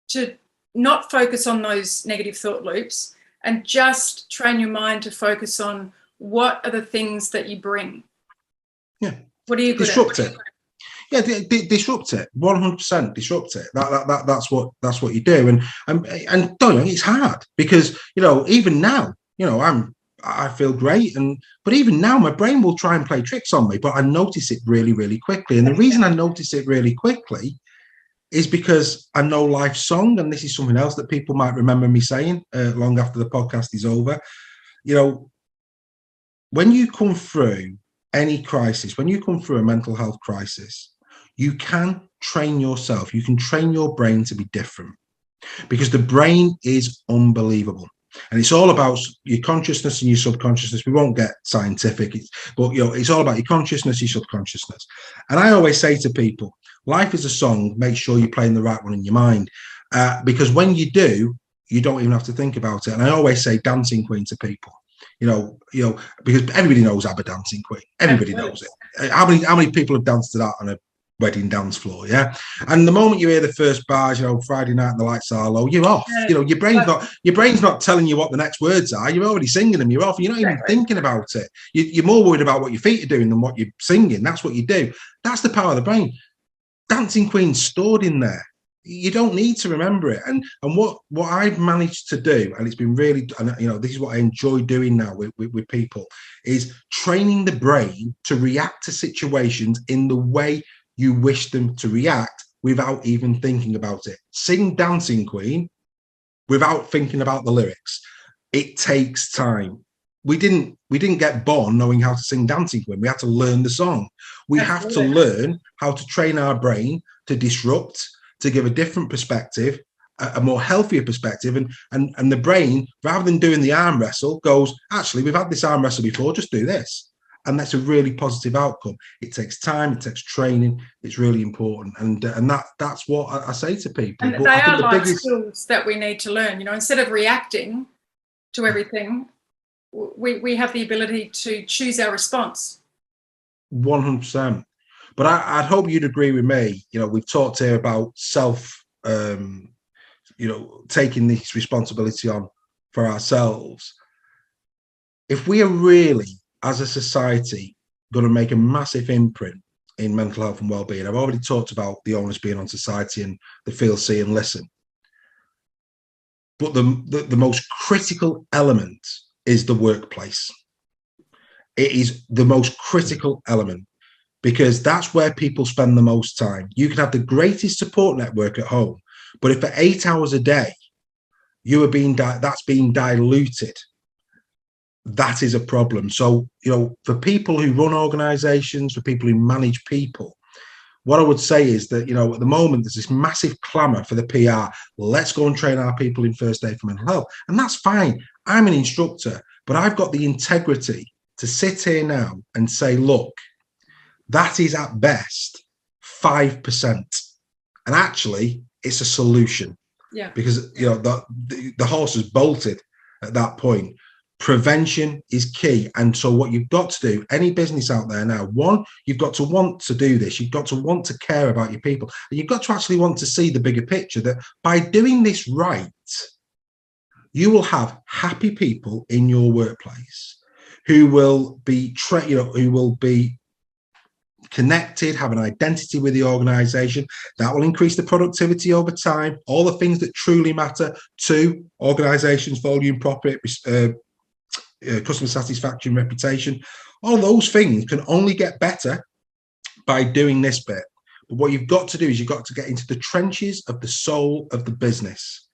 to not focus on those negative thought loops and just train your mind to focus on what are the things that you bring. Yeah. What are you good disrupt at? it? Yeah, disrupt it. 100% disrupt it. That's what you do. And don't know, it's hard because even now, I feel great, but even now my brain will try and play tricks on me. But I notice it really, really quickly. And the reason I notice it really quickly is because I know life's song, and this is something else that people might remember me saying long after the podcast is over. When you come through any crisis, when you come through a mental health crisis, you can train yourself. You can train your brain to be different because the brain is unbelievable. And it's all about your consciousness and your subconsciousness. We won't get scientific, but it's all about your consciousness, your subconsciousness. And I always say to people, life is a song. Make sure you're playing the right one in your mind, because when you do, you don't even have to think about it. And I always say dancing queen to people. Because everybody knows I'm a dancing queen. Everybody knows it. How many people have danced to that on a wedding dance floor? Yeah. And the moment you hear the first bars, Friday night and the lights are low, you're off. Your brain's not telling you what the next words are. You're already singing them. You're off. You're not even thinking about it. You're more worried about what your feet are doing than what you're singing. That's what you do. That's the power of the brain. Dancing queen's stored in there. You don't need to remember it. And what I've managed to do, and it's been really, this is what I enjoy doing now with people, is training the brain to react to situations in the way you wish them to react without even thinking about it. Sing Dancing Queen without thinking about the lyrics. It takes time. We didn't get born knowing how to sing Dancing Queen. We had to learn the song. We have to learn how to train our brain to disrupt, to give a different perspective, a more healthier perspective. And the brain, rather than doing the arm wrestle, goes, actually, we've had this arm wrestle before, just do this. And that's a really positive outcome. It takes time, it takes training. It's really important. And that's what I say to people. And they are life skills that we need to learn. Instead of reacting to everything, we have the ability to choose our response. 100%. But I'd hope you'd agree with me. We've talked here about taking this responsibility on for ourselves. If we are really, as a society, going to make a massive imprint in mental health and well-being, I've already talked about the onus being on society and the feel, see and listen. But the most critical element is the workplace. It is the most critical element because that's where people spend the most time. You can have the greatest support network at home, but if for 8 hours a day, you are that's being diluted, that is a problem. So, for people who run organizations, for people who manage people, what I would say is that, at the moment, there's this massive clamor for the PR. Let's go and train our people in first aid for mental health. And that's fine. I'm an instructor, but I've got the integrity to sit here now and say, look, that is at best 5%. And actually, it's a solution. Yeah. Because the horse has bolted at that point. Prevention is key. And so what you've got to do, any business out there now, one, you've got to want to do this. You've got to want to care about your people. And you've got to actually want to see the bigger picture, that by doing this right, you will have happy people in your workplace who will be who will be connected, have an identity with the organization. That will increase the productivity over time. All the things that truly matter to organizations: volume, profit, customer satisfaction, reputation. All those things can only get better by doing this bit. But what you've got to do is you've got to get into the trenches of the soul of the business.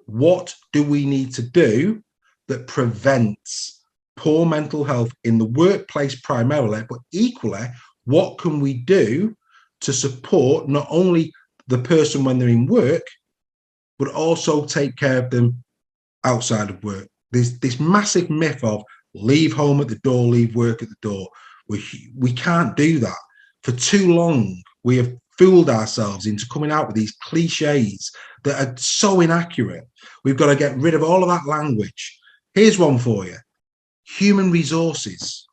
What do we need to do that prevents poor mental health in the workplace primarily, but equally, what can we do to support not only the person when they're in work, but also take care of them outside of work? There's this massive myth of leave home at the door, leave work at the door. We can't do that. For too long, we have fooled ourselves into coming out with these cliches that are so inaccurate. We've got to get rid of all of that language. Here's one for you. Human resources.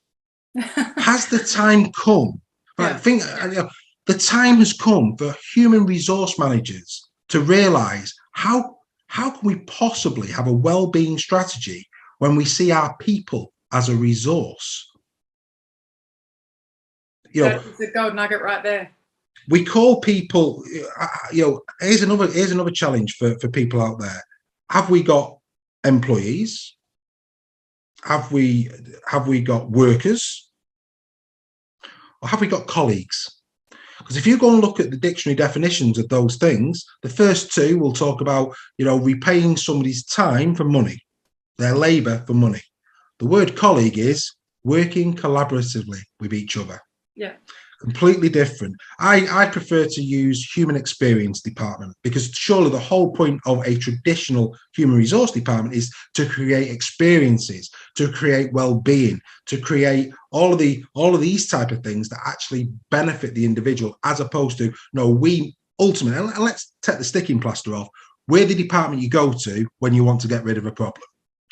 Has the time come? But I think the time has come for human resource managers to realize how can we possibly have a well-being strategy when we see our people as a resource? That's a gold nugget right there. We call people, here's another challenge for people out there. Have we got employees? Have we got workers? Or have we got colleagues? Because if you go and look at the dictionary definitions of those things, the first two will talk about, repaying somebody's time for money, their labor for money. The word colleague is working collaboratively with each other. Yeah. Completely different. I prefer to use human experience department, because surely the whole point of a traditional human resource department is to create experiences, to create well-being, to create all of these type of things that actually benefit the individual, as opposed to, we ultimately, and let's take the sticking plaster off, we're the department you go to when you want to get rid of a problem.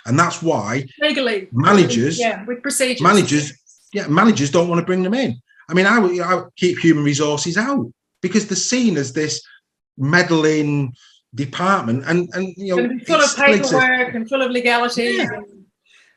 And that's why legally managers, with procedures, managers don't want to bring them in. I mean, I would keep human resources out, because they're seen as this meddling department, and full of paperwork and full of legalities.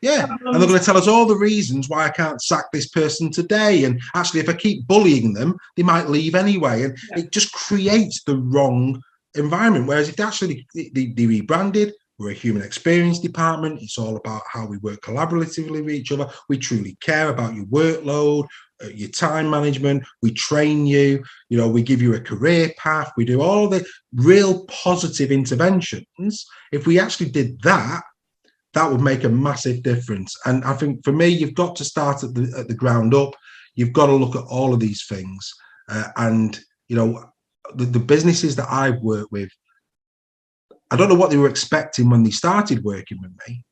Yeah. And they're going to tell us all the reasons why I can't sack this person today. And actually, if I keep bullying them, they might leave anyway. And it just creates the wrong environment. Whereas if they rebranded, we're a human experience department. It's all about how we work collaboratively with each other. We truly care about your workload, your time management. We train you, we give you a career path. We do all the real positive interventions. If we actually did that, that would make a massive difference. And I think for me, you've got to start at the ground up. You've got to look at all of these things. The businesses that I've worked with, I don't know what they were expecting when they started working with me,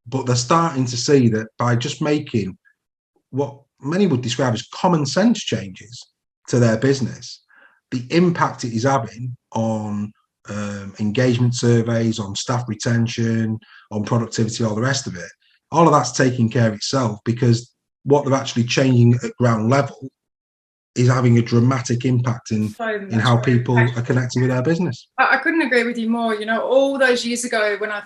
but they're starting to see that by just making what many would describe as common sense changes to their business, the impact it is having on engagement surveys, on staff retention, on productivity, all the rest of it, all of that's taking care of itself, because what they're actually changing at ground level is having a dramatic impact in how people are connecting with their business. I couldn't agree with you more. All those years ago when I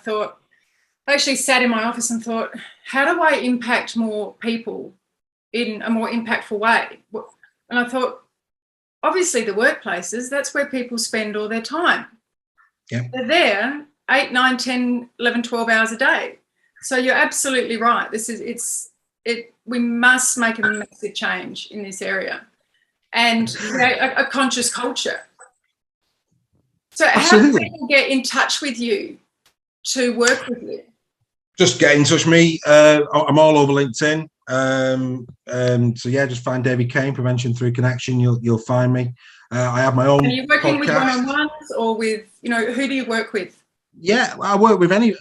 actually sat in my office and thought, how do I impact more people in a more impactful way? And I thought, obviously the workplaces, that's where people spend all their time. Yeah. They're there 8, 9, 10, 11, 12 hours a day. So you're absolutely right. We must make a massive change in this area and create a conscious culture. So Absolutely. How do people get in touch with you to work with you? Just get in touch with me. I'm all over LinkedIn. So yeah, just find David Cain, Prevention Through Connection. You'll find me. I have my own. Are you working podcast. with one-on-ones or with, who do you work with? Yeah, I work with any,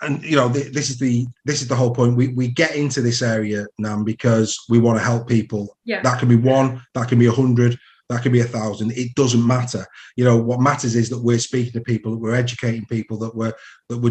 and this is the whole point. We get into this area now because we want to help people. Yeah. That can be one, that can be 100, That could be 1,000. It doesn't matter. You know, what matters is that we're speaking to people, that we're educating people, that we're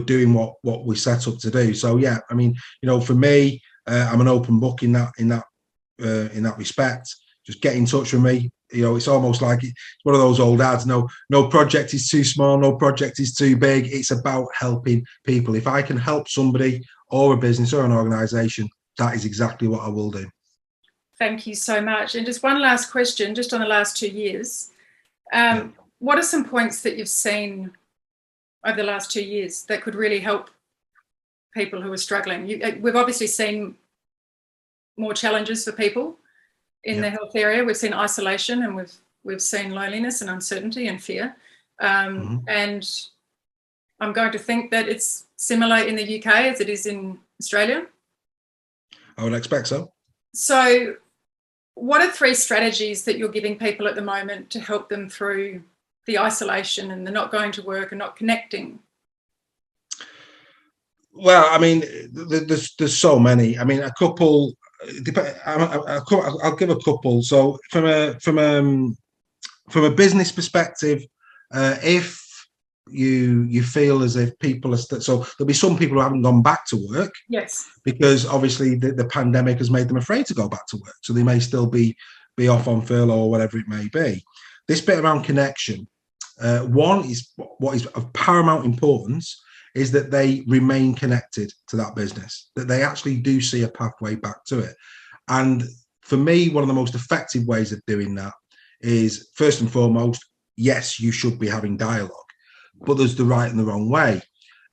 doing what we set up to do. So yeah, I mean, you know, for me, I'm an open book in that respect. Just get in touch with me. You know, it's almost like it's one of those old ads. No project is too small. No project is too big. It's about helping people. If I can help somebody or a business or an organisation, that is exactly what I will do. Thank you so much. And just one last question, just on the last 2 years. What are some points that you've seen over the last 2 years that could really help people who are struggling? We've obviously seen more challenges for people in the health area. We've seen isolation, and we've seen loneliness and uncertainty and fear. And I'm going to think that it's similar in the UK as it is in Australia. I would expect so. So what are 3 strategies that you're giving people at the moment to help them through the isolation and the not going to work and not connecting? Well, I mean, there's so many. I mean, a couple. I'll give a couple. So from a business perspective, if you feel as if people are so there'll be some people who haven't gone back to work, yes, because obviously the pandemic has made them afraid to go back to work, so they may still be off on furlough or whatever it may be. This bit around connection, one is what is of paramount importance is that they remain connected to that business, that they actually do see a pathway back to it. And for me, one of the most effective ways of doing that is, first and foremost, yes, you should be having dialogue, but there's the right and the wrong way.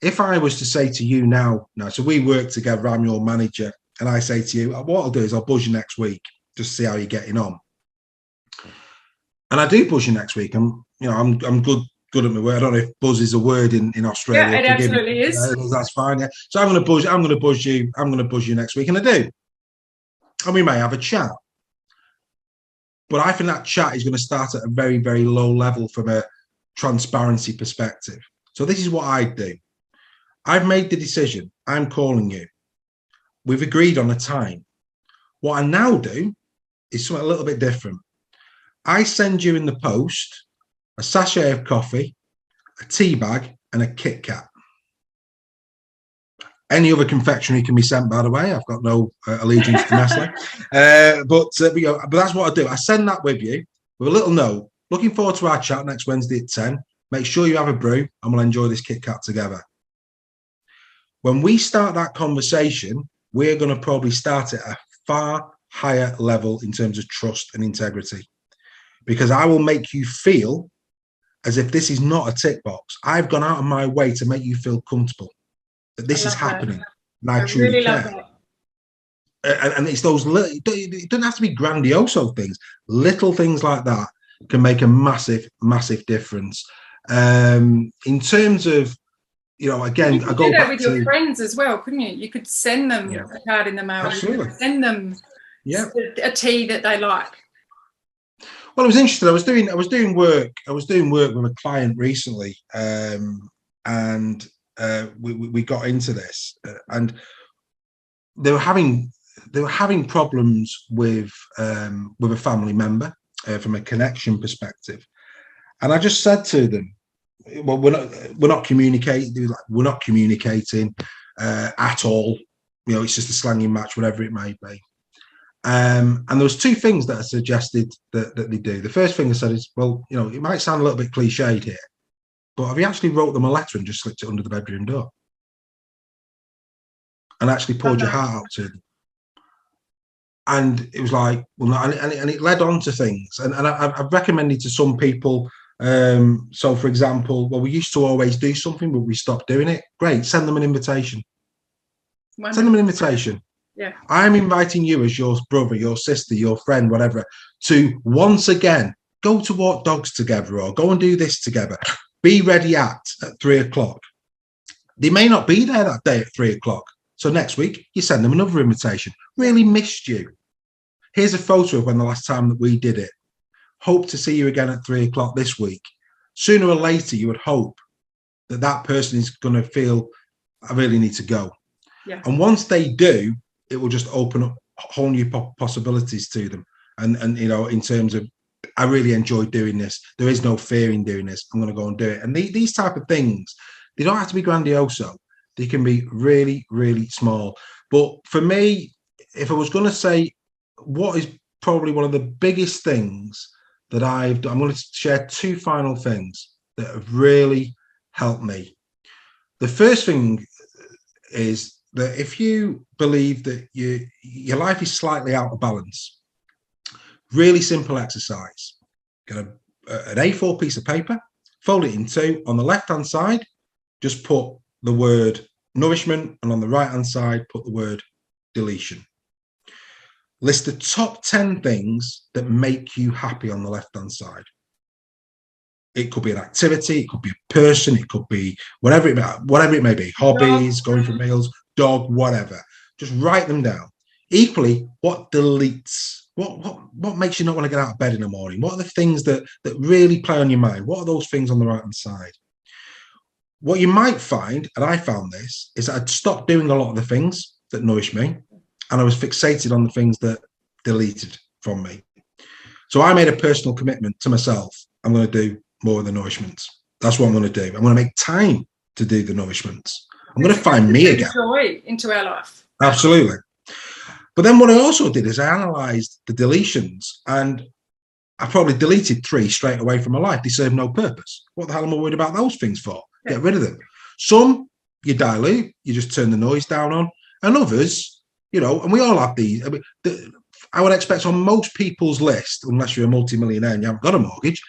If I was to say to you now, so we work together, I'm your manager, and I say to you, what I'll do is I'll buzz you next week, just to see how you're getting on. And I do buzz you next week. I'm good at my word. I don't know if buzz is a word in Australia. Yeah, it absolutely is. That's fine. Yeah. So I'm going to buzz you next week, and I do. And we may have a chat. But I think that chat is going to start at a very, very low level from a transparency perspective. So this is what I do. I've made the decision. I'm calling you. We've agreed on a time. What I now do is something a little bit different. I send you in the post a sachet of coffee, a tea bag, and a Kit Kat. Any other confectionery can be sent, by the way. I've got no allegiance to Nestle. But that's what I do. I send that with you with a little note. Looking forward to our chat next Wednesday at 10. Make sure you have a brew and we'll enjoy this Kit Kat together. When we start that conversation, we're going to probably start at a far higher level in terms of trust and integrity, because I will make you feel as if this is not a tick box. I've gone out of my way to make you feel comfortable that this is happening. And I truly really care. love that. And it's those little, it doesn't have to be grandiose things. Little things like that can make a massive, massive difference. In terms of, again, you could I go do that back with to your friends as well, couldn't you? You could send them a card in the mail. Absolutely. You could send them a tea that they like. Well, it was interesting. I was doing work with a client recently, and we got into this, and they were having problems with a family member from a connection perspective, and I just said to them, "Well, we're not communicating. We're not communicating at all. It's just a slanging match, whatever it may be." And there was 2 things that I suggested that they do. The first thing I said is, well, it might sound a little bit cliched here, but have you actually wrote them a letter and just slipped it under the bedroom door? And actually poured your heart out to them? And it was like, well, no, and it led on to things. And I've recommended to some people, so for example, well, we used to always do something, but we stopped doing it. Great, send them an invitation. Send them an invitation. Yeah. I'm inviting you as your brother, your sister, your friend, whatever, to once again go to walk dogs together or go and do this together. Be ready at 3 o'clock. They may not be there that day at 3 o'clock. So next week, you send them another invitation. Really missed you. Here's a photo of when the last time that we did it. Hope to see you again at 3 o'clock this week. Sooner or later, you would hope that person is going to feel, I really need to go. Yeah. And once they do, it will just open up whole new possibilities to them. And in terms of I really enjoy doing this. There is no fear in doing this. I'm going to go and do it. And these type of things, they don't have to be grandioso. They can be really, really small. But for me, if I was going to say what is probably one of the biggest things that I've done, I'm going to share two final things that have really helped me. The first thing is that if you believe that your life is slightly out of balance, really simple exercise. Get an A4 piece of paper, fold it in two. On the left-hand side, just put the word nourishment, and on the right-hand side, put the word deletion. List the top 10 things that make you happy on the left-hand side. It could be an activity, it could be a person, it could be whatever it may be, hobbies, going for meals, dog, whatever. Just write them down. Equally, what deletes? What makes you not want to get out of bed in the morning? What are the things that really play on your mind? What are those things on the right-hand side? What you might find, and I found this, is that I'd stopped doing a lot of the things that nourished me, and I was fixated on the things that deleted from me. So I made a personal commitment to myself. I'm going to do more of the nourishments. That's what I'm going to do. I'm going to make time to do the nourishments. I'm going to find me again. Joy into our life. Absolutely. But then what I also did is I analysed the deletions, and I probably deleted 3 straight away from my life. They serve no purpose. What the hell am I worried about those things for? Get rid of them. Some you dilute, you just turn the noise down on, and others, and we all have these. I mean, I would expect on most people's list, unless you're a multimillionaire and you haven't got a mortgage,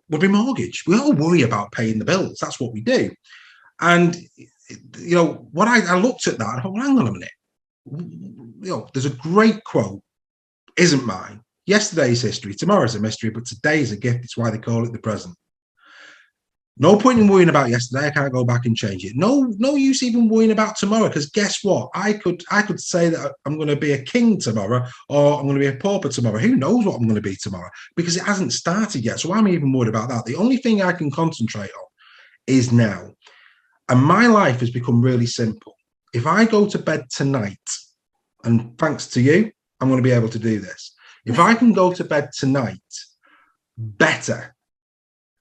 would be mortgage. We all worry about paying the bills. That's what we do. And what I looked at that, and I thought, well, hang on a minute. There's a great quote, isn't mine. Yesterday's history, tomorrow's a mystery, but today is a gift. It's why they call it the present. No point in worrying about yesterday. I can't go back and change it. No use even worrying about tomorrow, because guess what? I could say that I'm going to be a king tomorrow, or I'm going to be a pauper tomorrow. Who knows what I'm going to be tomorrow? Because it hasn't started yet. So I'm even worried about that. The only thing I can concentrate on is now. And my life has become really simple. If I go to bed tonight, and thanks to you, I'm going to be able to do this. If I can go to bed tonight better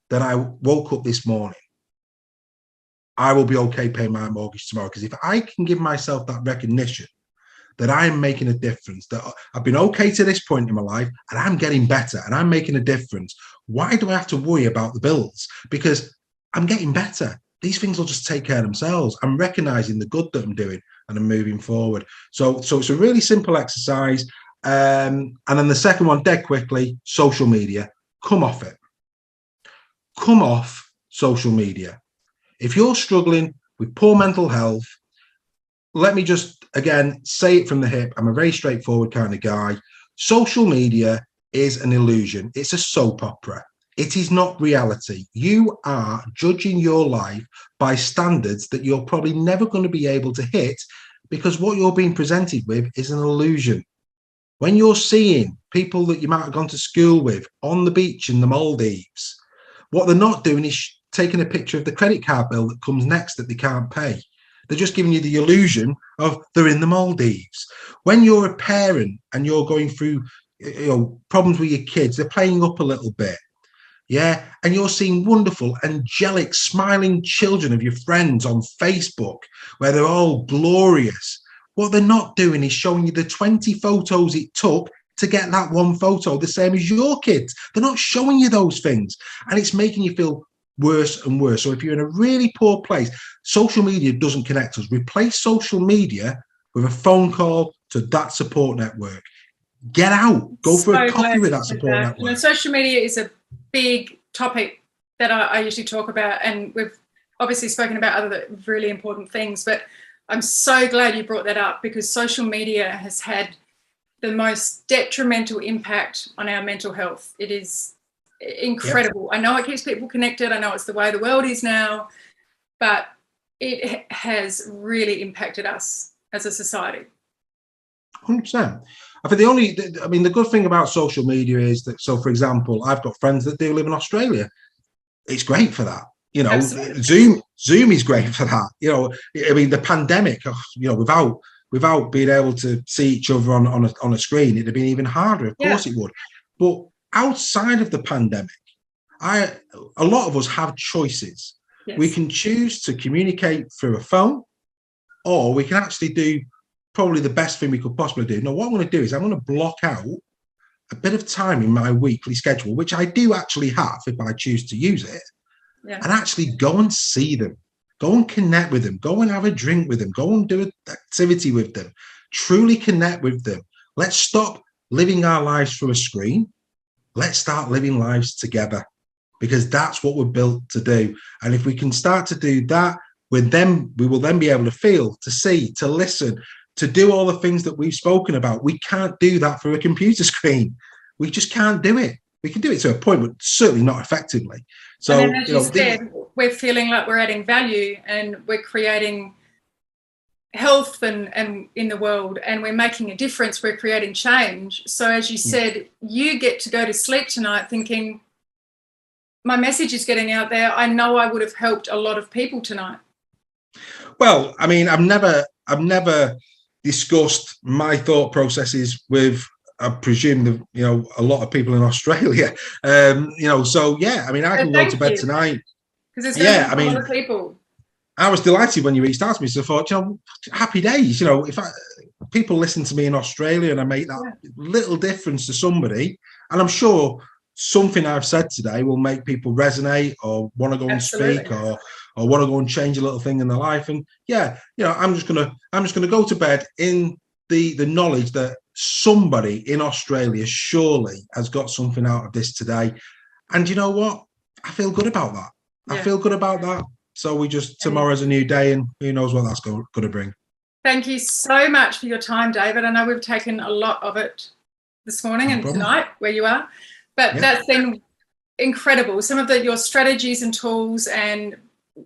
than I woke up this morning, I will be okay paying my mortgage tomorrow. Because if I can give myself that recognition that I'm making a difference, that I've been okay to this point in my life and I'm getting better and I'm making a difference, why do I have to worry about the bills? Because I'm getting better. These things will just take care of themselves. I'm recognizing the good that I'm doing and I'm moving forward. So it's a really simple exercise. And then the second one, dead quickly, social media. Come off it. Come off social media. If you're struggling with poor mental health, let me just, again, say it from the hip. I'm a very straightforward kind of guy. Social media is an illusion. It's a soap opera. It is not reality. You are judging your life by standards that you're probably never going to be able to hit, because what you're being presented with is an illusion. When you're seeing people that you might have gone to school with on the beach in the Maldives, what they're not doing is taking a picture of the credit card bill that comes next that they can't pay. They're just giving you the illusion of they're in the Maldives. When you're a parent and you're going through problems with your kids, they're playing up a little bit. Yeah, and you're seeing wonderful, angelic, smiling children of your friends on Facebook where they're all glorious. What they're not doing is showing you the 20 photos it took to get that one photo, the same as your kids. They're not showing you those things, and it's making you feel worse and worse. So if you're in a really poor place, social media doesn't connect us. Replace social media with a phone call to that support network. Get out, go for a coffee with that support network. Social media is a big topic that I usually talk about, and we've obviously spoken about other really important things, but I'm so glad you brought that up, because social media has had the most detrimental impact on our mental health. It is incredible. Yep. I know it keeps people connected. I know it's the way the world is now, but it has really impacted us as a society. 100%. I think the good thing about social media is that, so for example, I've got friends that do live in Australia. It's great for that. Absolutely. Zoom is great for that. The pandemic, without being able to see each other on a screen, it'd have been even harder. Of course it would. But outside of the pandemic, a lot of us have choices. Yes. We can choose to communicate through a phone, or we can actually do probably the best thing we could possibly do. Now, what I'm going to do is I'm going to block out a bit of time in my weekly schedule, which I do actually have if I choose to use it, and actually go and see them, go and connect with them, go and have a drink with them, go and do an activity with them, truly connect with them. Let's stop living our lives through a screen. Let's start living lives together, because that's what we're built to do. And if we can start to do that, we will then be able to feel, to see, to listen, to do all the things that we've spoken about. We can't do that through a computer screen. We just can't do it. We can do it to a point, but certainly not effectively. So, and then, as you said, we're feeling like we're adding value and we're creating health and in the world, and we're making a difference. We're creating change. So, as you said, you get to go to sleep tonight thinking, my message is getting out there. I know I would have helped a lot of people tonight. Well, I mean, I've never discussed my thought processes with, I presume, a lot of people in Australia. So yeah, I mean, I can go to bed tonight. Because there's a lot of people. I was delighted when you reached out to me. So I thought, happy days. If people listen to me in Australia and I make that little difference to somebody, and I'm sure something I've said today will make people resonate or want to go and speak or want to go and change a little thing in their life. And I'm just gonna go to bed in the knowledge that somebody in Australia surely has got something out of this today. And you know what? I feel good about that. I feel good about that. So tomorrow's a new day, and who knows what that's going to bring. Thank you so much for your time, David. I know we've taken a lot of it this morning and tonight where you are, but that's been incredible. Some of your strategies and tools, and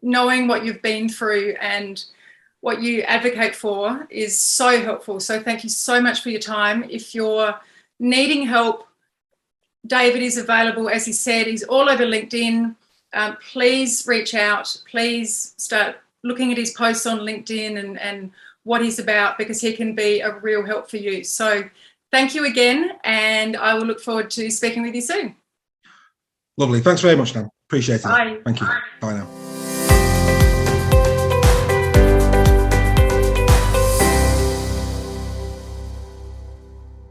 knowing what you've been through and what you advocate for is so helpful. So thank you so much for your time. If you're needing help, David is available. As he said, he's all over LinkedIn. Please reach out. Please start looking at his posts on LinkedIn and what he's about, because he can be a real help for you. So thank you again, and I will look forward to speaking with you soon. Lovely. Thanks very much, Dan. Appreciate it. Bye. Thank you. Bye now.